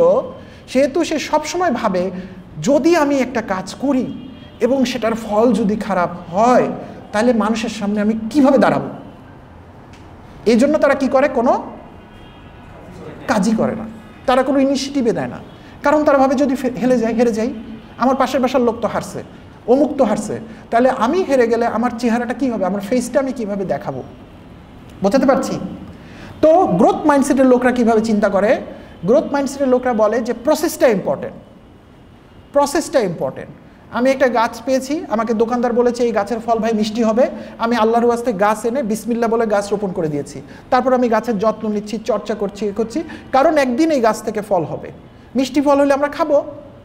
সেহেতু সে সবসময় ভাবে যদি আমি একটা কাজ করি এবং সেটার ফল যদি খারাপ হয় তাহলে মানুষের সামনে আমি কিভাবে দাঁড়াবো। এই জন্য তারা কি করে? কোনো কাজই করে না, তারা কোনো ইনিশিয়েটিভে দেয় না। কারণ তারা ভাবে যদি হেরে যাই, আমার পাশের বাসার লোক তো হারছে, অমুক তো হারছে, তাহলে আমি হেরে গেলে আমার চেহারাটা কী হবে, আমার ফেসটা আমি কীভাবে দেখাবো। বোঝাতে পারছি? তো গ্রোথ মাইন্ডসেটের লোকরা কীভাবে চিন্তা করে? গ্রোথ মাইন্ডসেটের লোকরা বলে যে প্রসেসটা ইম্পর্টেন্ট, প্রসেসটা ইম্পর্টেন্ট। আমি একটা গাছ পেয়েছি, আমাকে দোকানদার বলেছে এই গাছের ফল ভাই মিষ্টি হবে, আমি আল্লাহর ওয়াস্তে গাছ এনে বিসমিল্লাহ বলে গাছ রোপণ করে দিয়েছি। তারপর আমি গাছের যত্ন নিচ্ছি, চর্চা করছি, কারণ একদিন এই গাছ থেকে ফল হবে। মিষ্টি ফল হলে আমরা খাবো,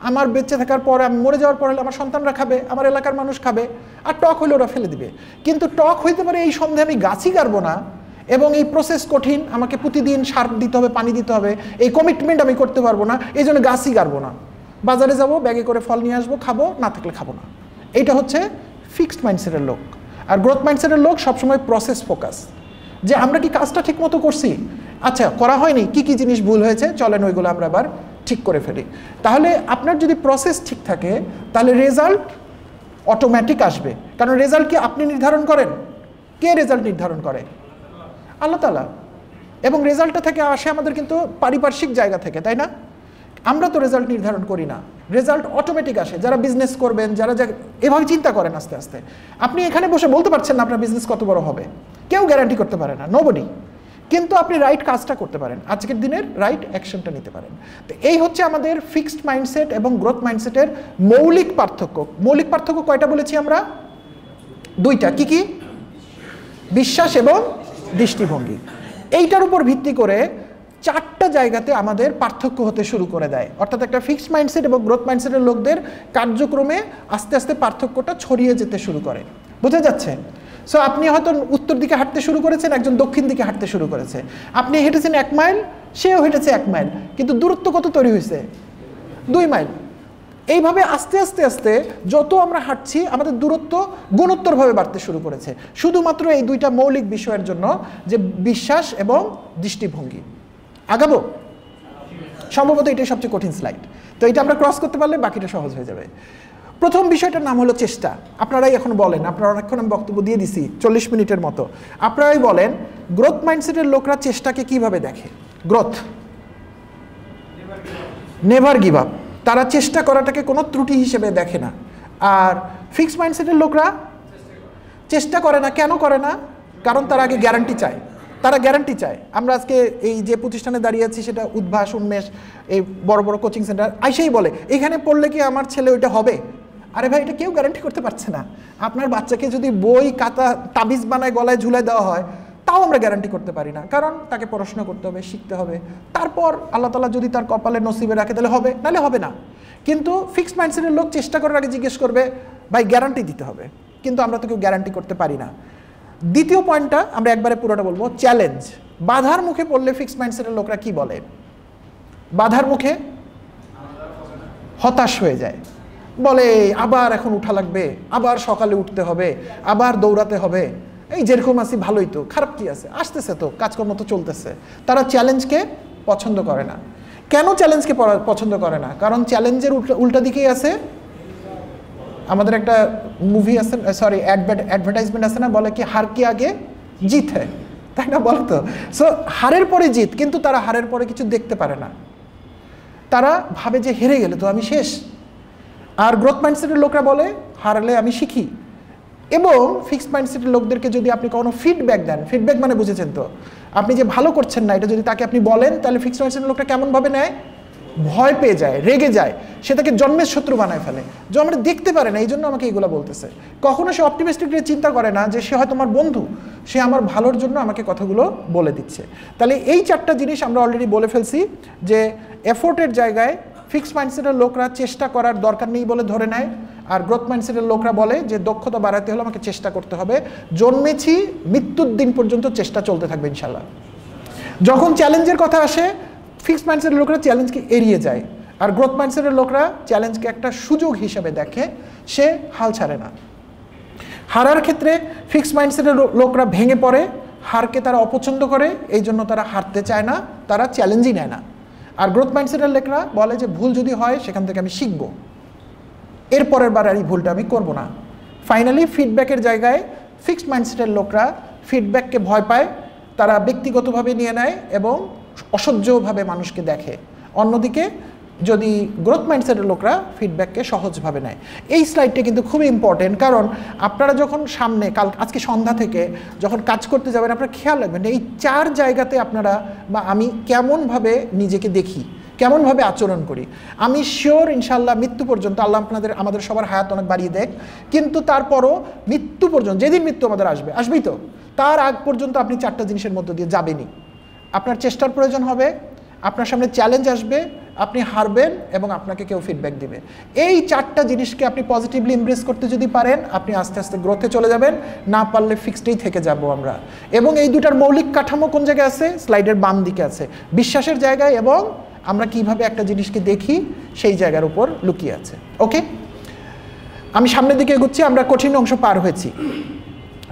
আমার বেঁচে থাকার পর, আমি মরে যাওয়ার পর হলে আমার সন্তানরা খাবে, আমার এলাকার মানুষ খাবে, আর টক হলে ওরা ফেলে দিবে। কিন্তু টক হইতে পারে এই সন্দেহে আমি গাছই গাড়বো না, এবং এই প্রসেস কঠিন, আমাকে প্রতিদিন সার দিতে হবে, পানি দিতে হবে, এই কমিটমেন্ট আমি করতে পারবো না, এই জন্য গাছই গাড়বো না। বাজারে যাব, ব্যাগে করে ফল নিয়ে আসবো, খাবো, না থাকলে খাবো না। এইটা হচ্ছে ফিক্সড মাইন্ডসেটের লোক। আর গ্রোথ মাইন্ডসেটের লোক সবসময় প্রসেস ফোকাস, যে আমরা কি কাজটা ঠিক মতো করছি, আচ্ছা করা হয়নি, কি কি জিনিস ভুল হয়েছে, চলেন ওইগুলো আমরা আবার ঠিক ঠিক করে ফেলি, তাহলে আপনার যদি প্রসেস ঠিক থাকে তাহলে রেজাল্ট অটোমেটিক আসবে। কারণ রেজাল্ট কি আপনি নির্ধারণ করেন? কে রেজাল্ট নির্ধারণ করে? আল্লাহ তাআলা। এবং রেজাল্টটা থেকে আসে আমাদের কিন্তু পারিপার্শ্বিক জায়গা থেকে, তাই না? আমরা তো রেজাল্ট নির্ধারণ করি না, রেজাল্ট অটোমেটিক আসে। যারা বিজনেস করবেন, যারা এভাবে চিন্তা করেন আস্তে আস্তে, আপনি এখানে বসে বলতে পারছেন না আপনার বিজনেস কত বড় হবে, কেউ গ্যারান্টি করতে পারে না, নোবডি। কিন্তু আপনি রাইট কাজটা করতে পারেন, আজকের দিনের রাইট অ্যাকশনটা নিতে পারেন। তো এই হচ্ছে আমাদের ফিক্সড মাইন্ডসেট এবং গ্রোথ মাইন্ডসেটের মৌলিক পার্থক্য। মৌলিক পার্থক্য কয়টা বলেছি আমরা? দুইটা। কি কি? বিশ্বাস এবং দৃষ্টিভঙ্গি। এইটার উপর ভিত্তি করে চারটা জায়গাতে আমাদের পার্থক্য হতে শুরু করে দেয়। অর্থাৎ একটা ফিক্সড মাইন্ডসেট এবং গ্রোথ মাইন্ডসেটের লোকদের কার্যক্রমে আস্তে আস্তে পার্থক্যটা ছড়িয়ে যেতে শুরু করে। বোঝা যাচ্ছে? সো আপনি হয়তো উত্তর দিকে হাঁটতে শুরু করেছেন, একজন দক্ষিণ দিকে হাঁটতে শুরু করেছে। আপনি হেঁটেছেন 1 মাইল, সেও হেঁটেছে 1 মাইল, কিন্তু দূরত্ব কত তৈরি হয়েছে? 2 মাইল। এইভাবে আস্তে আস্তে আস্তে যত আমরা হাঁটছি আমাদের দূরত্ব গুণোত্তরভাবে বাড়তে শুরু করেছে, শুধুমাত্র এই দুইটা মৌলিক বিষয়ের জন্য, যে বিশ্বাস এবং দৃষ্টিভঙ্গি। আগাবো? সম্ভবত এটাই সবচেয়ে কঠিন স্লাইড। তো এটা আমরা ক্রস করতে পারলে বাকিটা সহজ হয়ে যাবে। প্রথম বিষয়টার নাম হলো চেষ্টা। আপনারাই এখন বলেন, আপনারা অনেকক্ষণ আমি বক্তব্য দিয়ে দিছি, 40 মিনিটের মতো। আপনারাই বলেন গ্রোথ মাইন্ডসেটের লোকরা চেষ্টাকে কিভাবে দেখে? Growth, never give up. তারা চেষ্টা করাটাকে কোনো ত্রুটি হিসেবে দেখে না। আর ফিক্সড মাইন্ডসেটের লোকরা চেষ্টা করে না। কেন করে না? কারণ তারা আগে গ্যারান্টি চায়। তারা গ্যারান্টি চায়। আমরা আজকে এই যে প্রতিষ্ঠানে দাঁড়িয়ে আছি, সেটা উদ্ভাস, উন্মেষ, এই বড় বড় কোচিং সেন্টার, আইসেই বলে এখানে পড়লে কি আমার ছেলে ওইটা হবে? আরে ভাই, এটা কেউ গ্যারান্টি করতে পারছে না। আপনার বাচ্চাকে যদি বই খাতা তাবিজ বানায় গলায় ঝুলাই দেওয়া হয়, তাও আমরা গ্যারান্টি করতে পারি না। কারণ তাকে পড়াশোনা করতে হবে, শিখতে হবে, তারপর আল্লাহ তাআলা যদি তার কপালে নসিবে রাখে তাহলে হবে, নাহলে হবে না। কিন্তু ফিক্সড মাইন্ডসেটের লোক চেষ্টা করার আগে জিজ্ঞেস করবে, ভাই গ্যারান্টি দিতে হবে। কিন্তু আমরা তো কেউ গ্যারান্টি করতে পারি না। দ্বিতীয় পয়েন্টটা আমরা একবারে পুরোটা বলবো, চ্যালেঞ্জ। বাধার মুখে পড়লে ফিক্সড মাইন্ডসেটের লোকরা কি বলে? বাধার মুখে হতাশ হয়ে যায়, বলে আবার এখন উঠা লাগবে, আবার সকালে উঠতে হবে, আবার দৌড়াতে হবে, এই যেরকম আছি ভালোই তো, খারাপ কি আছে, আসতেছে তো, কাজকর্ম তো চলতেছে। তারা চ্যালেঞ্জকে পছন্দ করে না। কেন চ্যালেঞ্জকে পছন্দ করে না? কারণ চ্যালেঞ্জের উল্টা দিকেই আছে আমাদের একটা মুভি আছে, সরি অ্যাডভার্টাইজমেন্ট আছে না, বলে কি হার কি আগে জিত হ্যায়, তাই না? বলো তো। সো হারের পরে জিত, কিন্তু তারা হারের পরে কিছু দেখতে পারে না। তারা ভাবে যে হেরে গেলে তো আমি শেষ। আর গ্রোথ মাইন্ডসেটের লোকরা বলে হারলে আমি শিখি। এবং ফিক্সড মাইন্ডসেটের লোকদেরকে যদি আপনি কোনো ফিডব্যাক দেন, ফিডব্যাক মানে বুঝেছেন তো, আপনি যে ভালো করছেন না এটা যদি তাকে আপনি বলেন, তাহলে ফিক্সড মাইন্ডসেটের লোকটা কেমনভাবে নেয়? ভয় পেয়ে যায়, রেগে যায়, সে তাকে জন্মের শত্রু বানায় ফেলে, যে আমরা দেখতে পারে না, এই জন্য আমাকে এইগুলো বলতেছে। কখনো সে অপটিমিস্টিকলি চিন্তা করে না যে সে হয়তো আমার বন্ধু, সে আমার ভালোর জন্য আমাকে কথাগুলো বলে দিচ্ছে। তাহলে এই চারটা জিনিস আমরা অলরেডি বলে ফেলছি, যে এফোর্টের জায়গায় ফিক্সড মাইন্ডসেটের লোকরা চেষ্টা করার দরকার নেই বলে ধরে নেয়, আর গ্রোথ মাইন্ডসেটের লোকরা বলে যে দক্ষতা বাড়াতে হলে আমাকে চেষ্টা করতে হবে, জন্মেছি মৃত্যুর দিন পর্যন্ত চেষ্টা চলতে থাকবে ইনশাল্লাহ। যখন চ্যালেঞ্জের কথা আসে, ফিক্সড মাইন্ডসেটের লোকরা চ্যালেঞ্জকে এড়িয়ে যায়, আর গ্রোথ মাইন্ডসেটের লোকরা চ্যালেঞ্জকে একটা সুযোগ হিসেবে দেখে, সে হাল ছাড়ে না। হারার ক্ষেত্রে ফিক্সড মাইন্ডসেটের লোকরা ভেঙে পড়ে, হারকে তারা অপছন্দ করে, এই জন্য তারা হারতে চায় না, তারা চ্যালেঞ্জই নেয় না। আর গ্রোথ মাইন্ডসেটের লোকরা বলে যে ভুল যদি হয় সেখান থেকে আমি শিখবো, এর পরের বার আর এই ভুলটা আমি করবো না। ফাইনালি ফিডব্যাকের জায়গায় ফিক্সড মাইন্ডসেটের লোকরা ফিডব্যাককে ভয় পায়, তারা ব্যক্তিগতভাবে নিয়ে নেয় এবং অসহ্যভাবে মানুষকে দেখে। অন্যদিকে যদি গ্রোথ মাইন্ডসেটের লোকরা ফিডব্যাককে সহজভাবে নেয়। এই স্লাইডটা কিন্তু খুবই ইম্পর্টেন্ট, কারণ আপনারা যখন সামনে আজকে সন্ধ্যা থেকে যখন কাজ করতে যাবেন, আপনারা খেয়াল রাখবেন এই 4 জায়গাতে আপনারা বা আমি কেমনভাবে নিজেকে দেখি, কেমনভাবে আচরণ করি। আমি শিওর ইনশাল্লাহ মৃত্যু পর্যন্ত আল্লাহ আমাদের সবার হায়াত অনেক বাড়িয়ে দেখ, কিন্তু তারপরও মৃত্যু পর্যন্ত, যেদিন মৃত্যু আমাদের আসবেই তো, তার আগ পর্যন্ত আপনি 4টা জিনিসের মধ্য দিয়ে যাবেনই। আপনার চেষ্টার প্রয়োজন হবে, আপনার সামনে চ্যালেঞ্জ আসবে, আপনি হারবেন এবং আপনাকে কেউ ফিডব্যাক দিবে। এই 4টা জিনিসকে আপনি পজিটিভলি এমব্রেস করতে যদি পারেন, আপনি আস্তে আস্তে গ্রোথে চলে যাবেন, না পারলে ফিক্সডেই থেকে যাব আমরা। এবং এই দুটার মৌলিক কাঠামো কোন জায়গায় আছে? স্লাইডের বাম দিকে আছে, বিশ্বাসের জায়গায় এবং আমরা কিভাবে একটা জিনিসকে দেখি সেই জায়গার উপর লুকিয়ে আছে। ওকে, আমি সামনের দিকে এগোচ্ছি, আমরা কঠিন অংশ পার হয়েছি।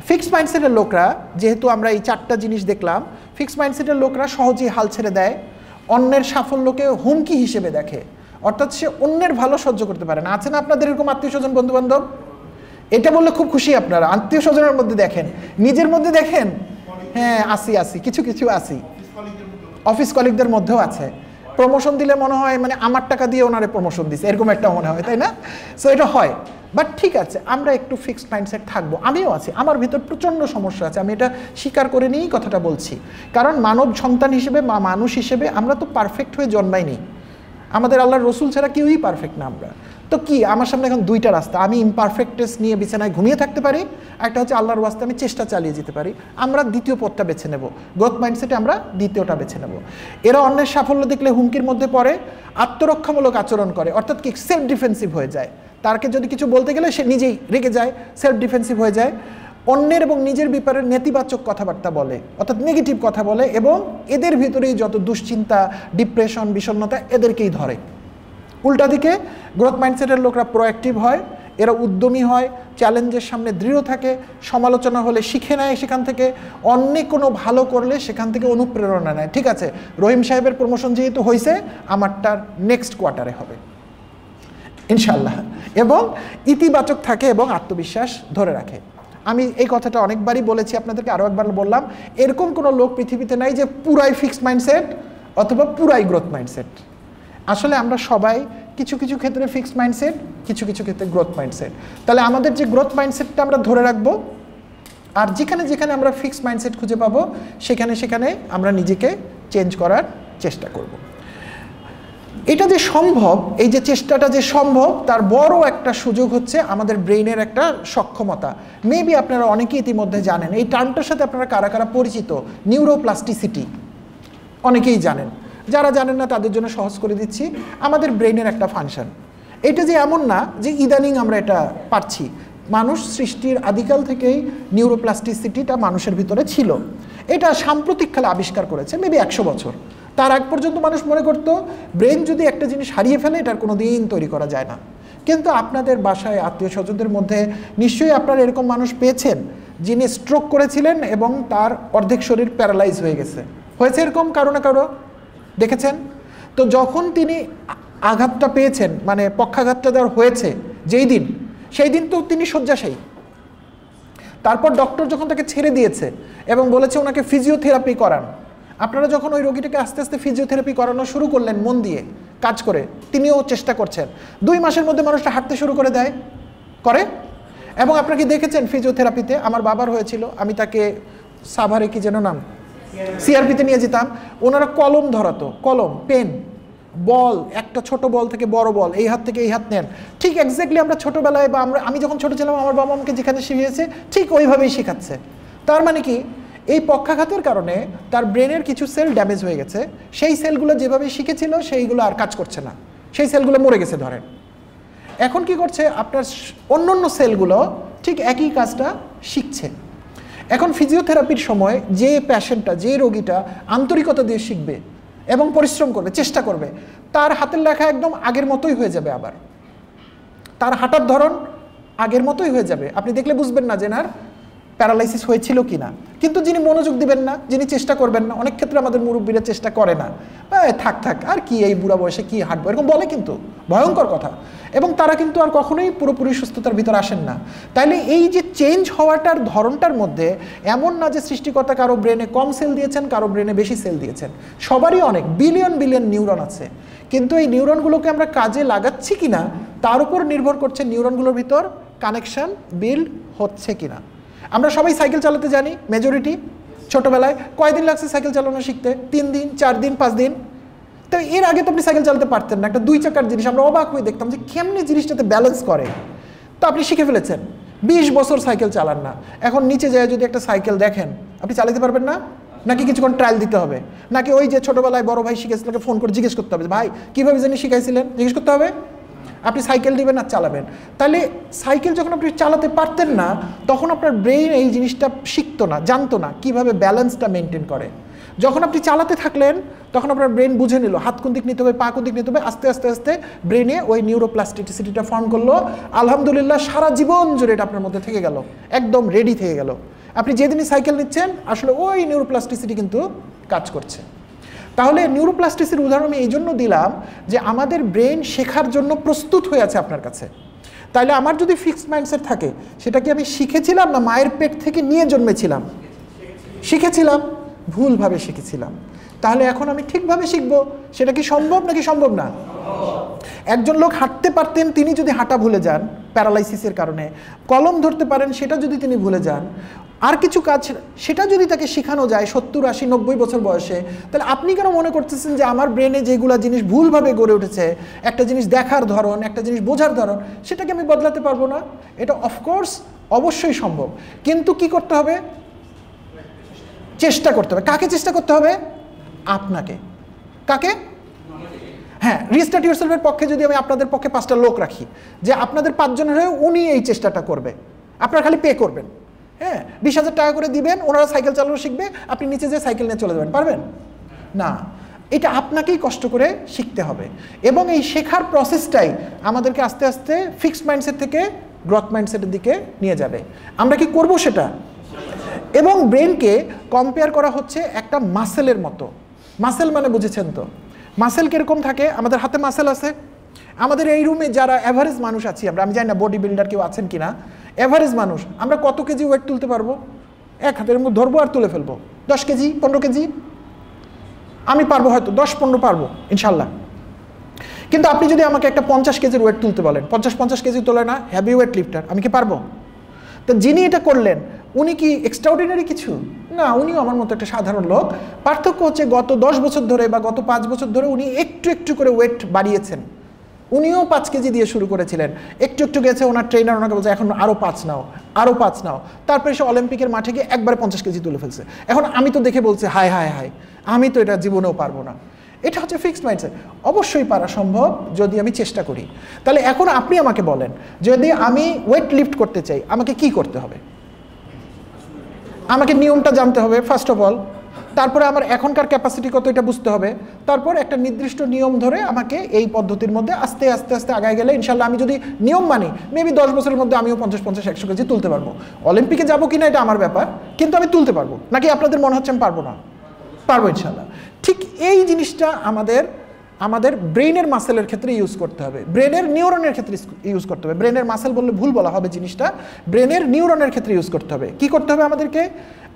ফিক্সড মাইন্ডসেটের লোকরা, যেহেতু আমরা এই 4টা জিনিস দেখলাম, ফিক্সড মাইন্ডসেটের লোকরা সহজেই হাল ছেড়ে দেয়, অন্যের সাফল্যকে হুমকি হিসেবে দেখে, অর্থাৎ সে অন্যের ভালো সহ্য করতে পারে না। আছে না আপনাদের এরকম আত্মীয় স্বজন, বন্ধু বান্ধব? এটা বললে খুব খুশি আপনারা। আত্মীয় স্বজনের মধ্যে দেখেন, নিজের মধ্যে দেখেন, হ্যাঁ আসি কিছু কিছু আসি, অফিস কলিগদের মধ্যেও আছে। প্রমোশন দিলে মনে হয় মানে আমার টাকা দিয়ে ওনারে প্রমোশন দিছে, এরকম একটা মনে হয়, তাই না? সো এটা হয়। বাট ঠিক আছে, আমরা একটু ফিক্সড মাইন্ডসেট থাকবো। আমিও আছি, আমার ভিতর প্রচণ্ড সমস্যা আছে, আমি এটা স্বীকার করে নিয়েই কথাটা বলছি। কারণ মানব সন্তান হিসেবে, মানুষ হিসেবে আমরা তো পারফেক্ট হয়ে জন্মাইনি। আমাদের আল্লাহর রসুল ছাড়া কেউই পারফেক্ট না। আমরা তো কি, আমার সামনে এখন দুইটা রাস্তা, আমি ইমপারফেক্টনেস নিয়ে বিছানায় ঘুমিয়ে থাকতে পারি, একটা হচ্ছে আল্লাহর ওয়াস্তে আমি চেষ্টা চালিয়ে যেতে পারি। আমরা দ্বিতীয় পথটা বেছে নেব, গ্রোথ মাইন্ডসেটে আমরা দ্বিতীয়টা বেছে নেব। এরা অন্যের সাফল্য দেখলে হুমকির মধ্যে পড়ে, আত্মরক্ষামূলক আচরণ করে, অর্থাৎ কি সেলফ ডিফেন্সিভ হয়ে যায়। তারকে যদি কিছু বলতে গেলে সে নিজেই রেগে যায়, সেলফ ডিফেন্সিভ হয়ে যায়। অন্যের এবং নিজের ব্যাপারে নেতিবাচক কথাবার্তা বলে, অর্থাৎ নেগেটিভ কথা বলে, এবং এদের ভিতরেই যত দুশ্চিন্তা, ডিপ্রেশন, বিষণ্ণতা এদেরকেই ধরে। উল্টা দিকে গ্রোথ মাইন্ডসেটের লোকরা প্রোঅ্যাক্টিভ হয়, এরা উদ্যমী হয়, চ্যালেঞ্জের সামনে দৃঢ় থাকে, সমালোচনা হলে শিখে নেয় সেখান থেকে, অন্য কোনো ভালো করলে সেখান থেকে অনুপ্রেরণা নেয়। ঠিক আছে, রহিম সাহেবের প্রমোশন যেহেতু হয়েছে, আমারটার নেক্সট কোয়ার্টারে হবে ইনশাল্লাহ, এবং ইতিবাচক থাকে এবং আত্মবিশ্বাস ধরে রাখে। আমি এই কথাটা অনেকবারই বলেছি আপনাদেরকে, আরও একবার বললাম, এরকম কোনো লোক পৃথিবীতে নাই যে পুরাই ফিক্সড মাইন্ডসেট অথবা পুরাই গ্রোথ মাইন্ডসেট। আসলে আমরা সবাই কিছু কিছু ক্ষেত্রে ফিক্সড মাইন্ডসেট, কিছু কিছু ক্ষেত্রে গ্রোথ মাইন্ডসেট। তাহলে আমাদের যে গ্রোথ মাইন্ডসেটটা আমরা ধরে রাখবো, আর যেখানে যেখানে আমরা ফিক্সড মাইন্ডসেট খুঁজে পাবো সেখানে সেখানে আমরা নিজেকে চেঞ্জ করার চেষ্টা করব। এটা যে সম্ভব, এই যে চেষ্টাটা যে সম্ভব, তার বড় একটা সুযোগ হচ্ছে আমাদের ব্রেইনের একটা সক্ষমতা। মেবি আপনারা অনেকেই ইতিমধ্যে জানেন, এই টার্মটার সাথে আপনারা কারা কারা পরিচিত, নিউরোপ্লাস্টিসিটি, অনেকেই জানেন। যারা জানেন না তাদের জন্য সহজ করে দিচ্ছি, আমাদের ব্রেইনের একটা ফাংশন। এটা যে এমন না যে ইদানিং আমরা এটা পারছি, মানুষ সৃষ্টির আদিকাল থেকেই নিউরোপ্লাস্টিসিটিটা মানুষের ভিতরে ছিল। এটা সাম্প্রতিককালে আবিষ্কার করেছে, মেবি 100 বছর। তার আগ পর্যন্ত মানুষ মনে করতো ব্রেন যদি একটা জিনিস হারিয়ে ফেলে এটার কোনো দিন তৈরি করা যায় না। কিন্তু আপনাদের বাসায় আত্মীয় স্বজনদের মধ্যে নিশ্চয়ই আপনারা এরকম মানুষ পেয়েছেন যিনি স্ট্রোক করেছিলেন এবং তার অর্ধেক শরীর প্যারালাইজ হয়ে গেছে। হয়েছে এরকম কারো না কারো, দেখেছেন? তো যখন তিনি আঘাতটা পেয়েছেন, মানে পক্ষাঘাতটা দেওয়ার হয়েছে যেই দিন, সেই দিন তো তিনি শয্যাশায়ী। তারপর ডক্টর যখন তাকে ছেড়ে দিয়েছে এবং বলেছে ওনাকে ফিজিওথেরাপি করান, আপনারা যখন ওই রোগীটাকে আস্তে আস্তে ফিজিওথেরাপি করানো শুরু করলেন মন দিয়ে কাজ করে, তিনিও চেষ্টা করছেন, 2 মাসের মধ্যে মানুষটা হাঁটতে শুরু করে দেয়, করে। এবং আপনাকে দেখেছেন ফিজিওথেরাপিতে, আমার বাবার হয়েছিল, আমি তাকে সাভারে কি যেন নাম, সিআরপিতে নিয়ে যেতাম, ওনারা কলম ধরাতো, কলম, পেন, বল, একটা ছোট বল থেকে বড় বল, এই হাত থেকে এই হাত নেন, ঠিক এক্স্যাক্টলি আমরা ছোটোবেলায় বা আমি যখন ছোটো ছিলাম আমার বাবা আমাকে যেখানে শিখিয়েছে ঠিক ওইভাবেই শেখাচ্ছে। তার মানে কি, এই পক্ষাঘাতের কারণে তার ব্রেনের কিছু সেল ড্যামেজ হয়ে গেছে, সেই সেলগুলো যেভাবে শিখেছিল সেইগুলো আর কাজ করছে না, সেই সেলগুলো মরে গেছে ধরেন। এখন কি করছে, আপনার অন্য সেলগুলো ঠিক একই কাজটা শিখছে। এখন ফিজিওথেরাপির সময় যে প্যাশেন্টটা, যে রোগীটা আন্তরিকতা দিয়ে শিখবে এবং পরিশ্রম করবে, চেষ্টা করবে, তার হাতের লেখা একদম আগের মতোই হয়ে যাবে, আবার তার হাঁটার ধরন আগের মতোই হয়ে যাবে। আপনি দেখলে বুঝবেন না যে না প্যারালাইসিস হয়েছিল কি না। কিন্তু যিনি মনোযোগ দিবেন না, যিনি চেষ্টা করবেন না, অনেক ক্ষেত্রে আমাদের মুরব্বীরা চেষ্টা করে না, থাক আর কি, এই বুড়া বয়সে কি হাঁটবো, এরকম বলে, কিন্তু ভয়ঙ্কর কথা। এবং তারা কিন্তু আর কখনোই পুরোপুরি সুস্থতার ভিতর আসেন না। তাইলে এই যে চেঞ্জ হওয়াটার ধরনটার মধ্যে এমন না যে সৃষ্টিকর্তা কারো ব্রেনে কম সেল দিয়েছেন, কারো ব্রেনে বেশি সেল দিয়েছেন, সবারই অনেক বিলিয়ন বিলিয়ন নিউরন আছে। কিন্তু এই নিউরনগুলোকে আমরা কাজে লাগাচ্ছি কিনা তার উপর নির্ভর করছে নিউরনগুলোর ভিতর কানেকশন বিল্ড হচ্ছে কিনা। আমরা সবাই সাইকেল চালাতে জানি, মেজরিটি। ছোটোবেলায় কয়দিন লাগছে সাইকেল চালানো শিখতে? 3 দিন, 4 দিন, 5 দিন। তো এর আগে তো আপনি সাইকেল চালাতে পারতেন না, একটা 2 চাকার জিনিস, আমরা অবাক হয়ে দেখতাম যে কেমনি জিনিসটাতে ব্যালেন্স করে। তো আপনি শিখে ফেলেছেন, 20 বছর সাইকেল চালান না, এখন নিচে যায় যদি একটা সাইকেল দেখেন, আপনি চালাতে পারবেন না? নাকি কিছুক্ষণ ট্রায়াল দিতে হবে? নাকি ওই যে ছোটোবেলায় বড় ভাই শিখেছিল তাকে ফোন করে জিজ্ঞেস করতে হবে, ভাই কীভাবে জানি শিখাইছিলেন, জিজ্ঞেস করতে হবে। আপনি সাইকেল দিবেন আর চালাবেন। তাহলে সাইকেল যখন আপনি চালাতে পারতেন না, তখন আপনার ব্রেইন এই জিনিসটা শিখতো না, জানতো না কীভাবে ব্যালেন্সটা মেনটেন করে। যখন আপনি চালাতে থাকলেন তখন আপনার ব্রেন বুঝে নিল হাত কোন দিক নিতে হবে, পা কোন দিক নিতে হবে, আস্তে আস্তে আস্তে ব্রেনে ওই নিউরোপ্লাস্টিসিটিটা ফর্ম করলো। আলহামদুলিল্লাহ সারা জীবন জুড়ে এটা আপনার মধ্যে থেকে গেল, একদম রেডি থেকে গেল। আপনি যেদিনই সাইকেল নিচ্ছেন আসলে ওই নিউরোপ্লাস্টিসিটি কিন্তু কাজ করছে। তাহলে নিউরোপ্লাস্টিসিটির উদাহরণ আমি এই জন্য দিলাম যে আমাদের ব্রেন শেখার জন্য প্রস্তুত হয়ে আছে আপনার কাছে। তাইলে আমার যদি ফিক্সড মাইন্ডসেট থাকে, সেটা কি আমি শিখেছিলাম না মায়ের পেট থেকে নিয়ে জন্মেছিলাম? শিখেছিলাম, ভুলভাবে শিখেছিলাম। তাহলে এখন আমি ঠিকভাবে শিখবো, সেটা কি সম্ভব নাকি সম্ভব না? একজন লোক হাঁটতে পারতেন, তিনি যদি হাঁটা ভুলে যান প্যারালাইসিসের কারণে, কলম ধরতে পারেন সেটা যদি তিনি ভুলে যান, আর কিছু কাজ সেটা যদি তাকে শেখানো যায় 70, 80, 90 বছর বয়সে, তাহলে আপনি কেন মনে করতেছেন যে আমার ব্রেনে যেগুলো জিনিস ভুলভাবে গড়ে উঠেছে, একটা জিনিস দেখার ধরন, একটা জিনিস বোঝার ধরন, সেটাকে আমি বদলাতে পারবো না? এটা অফকোর্স অবশ্যই সম্ভব, কিন্তু কি করতে হবে? চেষ্টা করতে হবে। কাকে চেষ্টা করতে হবে? আপনাকে। কাকে? হ্যাঁ, রিস্টার্ট ইউরসেলফের পক্ষে যদি আমি আপনাদের পক্ষে 5টা লোক রাখি যে আপনাদের 5 জনের হয়ে উনি এই চেষ্টাটা করবে, আপনারা খালি পে করবেন, হ্যাঁ 20,000 টাকা করে দিবেন, ওনারা সাইকেল চালানো শিখবে, আপনি নিচে যেয়ে সাইকেল নিয়ে চলে যাবেন, পারবেন না? এটা আপনাকেই কষ্ট করে শিখতে হবে, এবং এই শেখার প্রসেসটাই আমাদেরকে আস্তে আস্তে ফিক্সড মাইন্ডসেট থেকে গ্রোথ মাইন্ডসেটের দিকে নিয়ে যাবে। আমরা কি করব সেটা? এবং ব্রেনকে কম্পেয়ার করা হচ্ছে একটা মাসেলের মতো। মাসেল মানে বুঝেছেন তো? মাসেল কীরকম থাকে? আমাদের হাতে মাসেল আছে। আমাদের এই রুমে যারা অ্যাভারেজ মানুষ আছি আমরা, আমি জানি না বডি বিল্ডার কেউ আছেন কিনা, অ্যাভারেজ মানুষ আমরা কত কেজি ওয়েট তুলতে পারবো? এক হাতের মধ্যে ধরবো আর তুলে ফেলবো। 10 কেজি, 15 কেজি আমি পারবো, হয়তো 10-15 পারবো ইনশাল্লাহ। কিন্তু আপনি যদি আমাকে একটা 50 কেজির ওয়েট তুলতে বলেন, 50 কেজি তোলে না হেভি ওয়েট লিফটার, আমি কি পারবো? তো যিনি এটা করলেন উনি কি এক্সট্রাঅর্ডিনারি কিছু না? উনিও আমার মতো একটা সাধারণ লোক। পার্থক্য হচ্ছে গত 10 বছর ধরে বা গত 5 বছর ধরে উনি একটু একটু করে ওয়েট বাড়িয়েছেন। উনিও 5 কেজি দিয়ে শুরু করেছিলেন, একটু একটু গেছে, ওনার ট্রেনার ওনাকে বলছে এখন আরও 5 নাও, আরও 5 নাও। তারপরে সে অলিম্পিকের মাঠে গিয়ে একবারে 50 কেজি তুলে ফেলছে। এখন আমি তো দেখে বলছি হায় হায় হায়, আমি তো এটা জীবনেও পারবো না। এটা হচ্ছে ফিক্সড মাইন্ডসেট। অবশ্যই পারা সম্ভব যদি আমি চেষ্টা করি। তাহলে এখন আপনি আমাকে বলেন, যদি আমি ওয়েট লিফট করতে চাই আমাকে কি করতে হবে? আমাকে নিয়মটা জানতে হবে ফার্স্ট অফ অল, তারপরে আমার এখনকার ক্যাপাসিটি কত এটা বুঝতে হবে, তারপর একটা নির্দিষ্ট নিয়ম ধরে আমাকে এই পদ্ধতির মধ্যে আস্তে আস্তে আস্তে আগায় গেলে ইনশাল্লাহ আমি যদি নিয়ম মানি মেবি 10 বছরের মধ্যে আমিও 50-50-100 কেজি তুলতে পারবো। অলিম্পিকে যাবো কিনা এটা আমার ব্যাপার, কিন্তু আমি তুলতে পারবো। নাকি আপনাদের মনে হচ্ছে আমি পারবো না? পারবো ইনশাল্লাহ। ঠিক এই জিনিসটা আমাদের ব্রেইনের মাসেলের ক্ষেত্রে ইউজ করতে হবে, ব্রেনের নিউরনের ক্ষেত্রে ইউজ করতে হবে। ব্রেনের মাসেল বললে ভুল বলা হবে জিনিসটা, ব্রেনের নিউরনের ক্ষেত্রে ইউজ করতে হবে। কি করতে হবে?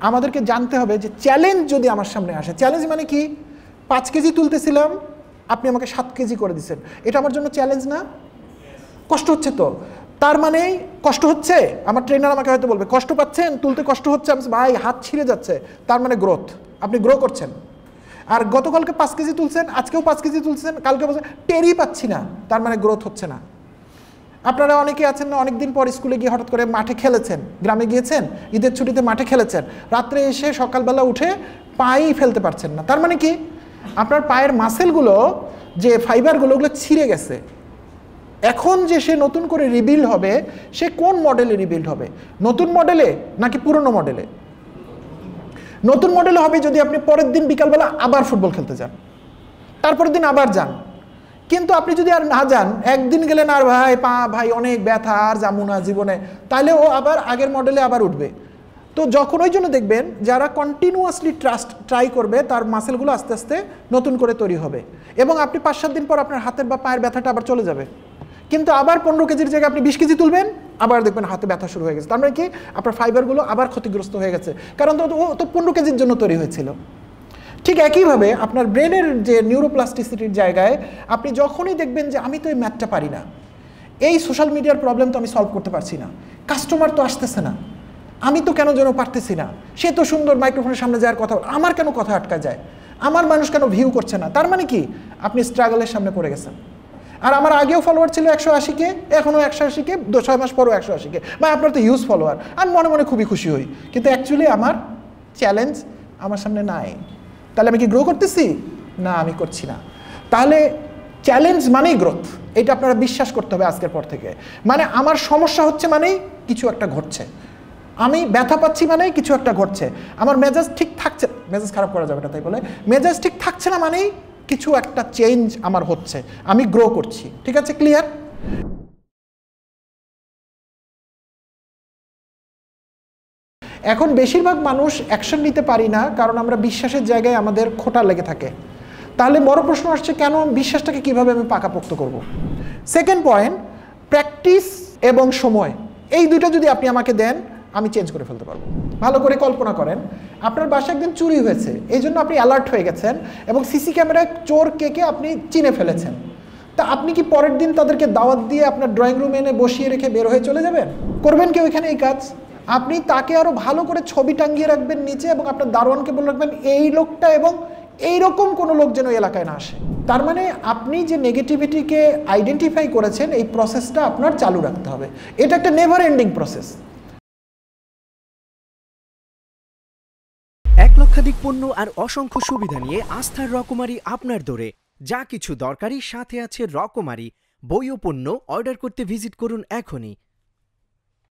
আমাদেরকে জানতে হবে যে চ্যালেঞ্জ যদি আমার সামনে আসে, চ্যালেঞ্জ মানে কি? 5 কেজি তুলতেছিলাম, আপনি আমাকে 7 কেজি করে দিচ্ছেন, এটা আমার জন্য চ্যালেঞ্জ না? কষ্ট হচ্ছে তো, তার মানে কষ্ট হচ্ছে। আমার ট্রেনার আমাকে হয়তো বলবে কষ্ট পাচ্ছেন, তুলতে কষ্ট হচ্ছে, আমি ভাই হাত ছিঁড়ে যাচ্ছে, তার মানে গ্রোথ, আপনি গ্রো করছেন। আর গতকালকে 5 কেজি তুলছেন, আজকেও 5 কেজি তুলছেন, কালকে বলছেন টেরই পাচ্ছি না, তার মানে গ্রোথ হচ্ছে না। আপনারা অনেকে আছেন না অনেকদিন পর স্কুলে গিয়ে হঠাৎ করে মাঠে খেলেছেন, গ্রামে গিয়েছেন, ঈদের ছুটিতে মাঠে খেলেছেন, রাত্রে এসে সকালবেলা উঠে পাই ফেলতে পারছেন না, তার মানে কি? আপনার পায়ের মাসেলগুলো যে ফাইবারগুলো ওগুলো ছিঁড়ে গেছে। এখন যে সে নতুন করে রিবিল্ড হবে, সে কোন মডেলে রিবিল্ড হবে? নতুন মডেলে নাকি পুরনো মডেলে? নতুন মডেলে হবে যদি আপনি পরের দিন বিকালবেলা আবার ফুটবল খেলতে যান, তারপরের দিন আবার যান। কিন্তু আপনি যদি আর না যান, একদিন গেলেন আর ভাই অনেক ব্যথা, আর যাবো না জীবনে, তাহলে ও আবার আগের মডেলে আবার উঠবে। তো যখন ওই জন্য দেখবেন যারা কন্টিনিউয়াসলি ট্রাই করবে তার মাসেলগুলো আস্তে আস্তে নতুন করে তৈরি হবে, এবং আপনি 5-7 দিন পর আপনার হাতের বা পায়ের ব্যথাটা আবার চলে যাবে। কিন্তু আবার 15 কেজির জায়গায় আপনি 20 কেজি তুলবেন, আবার দেখবেন হাতে ব্যথা শুরু হয়ে গেছে, তার মানে কি? আপনার ফাইবারগুলো আবার ক্ষতিগ্রস্ত হয়ে গেছে, কারণ ও তো 15 কেজির জন্য তৈরি হয়েছিল। ঠিক একইভাবে আপনার ব্রেনের যে নিউরোপ্লাস্টিসিটির জায়গায় আপনি যখনই দেখবেন যে আমি তো এই ম্যাথটা পারি না, এই সোশ্যাল মিডিয়ার প্রবলেম তো আমি সলভ করতে পারছি না, কাস্টমার তো আসতেছে না, আমি তো কেন যেন পারতেছি না, সে তো সুন্দর মাইক্রোফোনের সামনে যাওয়ার কথা, আমার কেন কথা আটকা যায়, আমার মানুষ কেন ভিউ করছে না, তার মানে কি? আপনি স্ট্রাগলের সামনে পড়ে গেছেন। আর আমার আগেও ফলোয়ার ছিল 180K, এখনও 180K, 6 মাস পরও 180K, মানে আপনার তো হিউজ ফলোয়ার, আমি মনে মনে খুবই খুশি হই, কিন্তু অ্যাকচুয়ালি আমার চ্যালেঞ্জ আমার সামনে নাই। তাহলে আমি কি গ্রো করতেছি? না, আমি করছি না। তাহলে চ্যালেঞ্জ মানেই গ্রোথ, এটা আপনারা বিশ্বাস করতে হবে আজকের পর থেকে। মানে আমার সমস্যা হচ্ছে মানেই কিছু একটা ঘটছে, আমি ব্যথা পাচ্ছি মানেই কিছু একটা ঘটছে, আমার মেজাজ ঠিক থাকছে, মেজাজ খারাপ করা যাবে না তাই বলে, মেজাজ ঠিক থাকছে না মানেই কিছু একটা চেঞ্জ আমার হচ্ছে, আমি গ্রো করছি। ঠিক আছে, ক্লিয়ার? এখন বেশিরভাগ মানুষ অ্যাকশন নিতে পারি না, কারণ আমরা বিশ্বাসের জায়গায় আমাদের খোঁটা লেগে থাকে। তাহলে বড় প্রশ্ন আসছে, কেন বিশ্বাসটাকে কিভাবে আমি পাকাপোক্ত করব? সেকেন্ড পয়েন্ট, প্র্যাকটিস এবং সময়, এই দুইটা যদি আপনি আমাকে দেন আমি চেঞ্জ করে ফেলতে পারবো। ভালো করে কল্পনা করেন, আপনার বাসায় একদিন চুরি হয়েছে, এই জন্য আপনি অ্যালার্ট হয়ে গেছেন এবং সিসি ক্যামেরায় চোর কে আপনি চিনে ফেলেছেন। তা আপনি কি পরের দিন তাদেরকে দাওয়াত দিয়ে আপনার ড্রয়িং রুমে এনে বসিয়ে রেখে বের হয়ে চলে যাবেন? করবেন কেউ এখানে এই কাজ? আপনি তাকে আরো ভালো করে ছবি টাঙ্গিয়ে রাখবেন নিচে এবং আপনার দারোয়ানকে বলে রাখবেন এই লোকটা এবং এইরকম কোনো লোক যেন এলাকায় না আসে। তার মানে আপনি যে নেগেটিভিটিকে আইডেন্টিফাই করেছেন, এই প্রসেসটা আপনার চালু রাখতে হবে। এটা একটা নেভার এন্ডিং প্রসেস। 1 লক্ষাধিক পণ্য আর অসংখ্য সুবিধা নিয়ে আস্থার রকমারি আপনার দৌড়ে। যা কিছু দরকারি সাথে আছে রকমারি। বই ও পণ্য অর্ডার করতে ভিজিট করুন এখনই।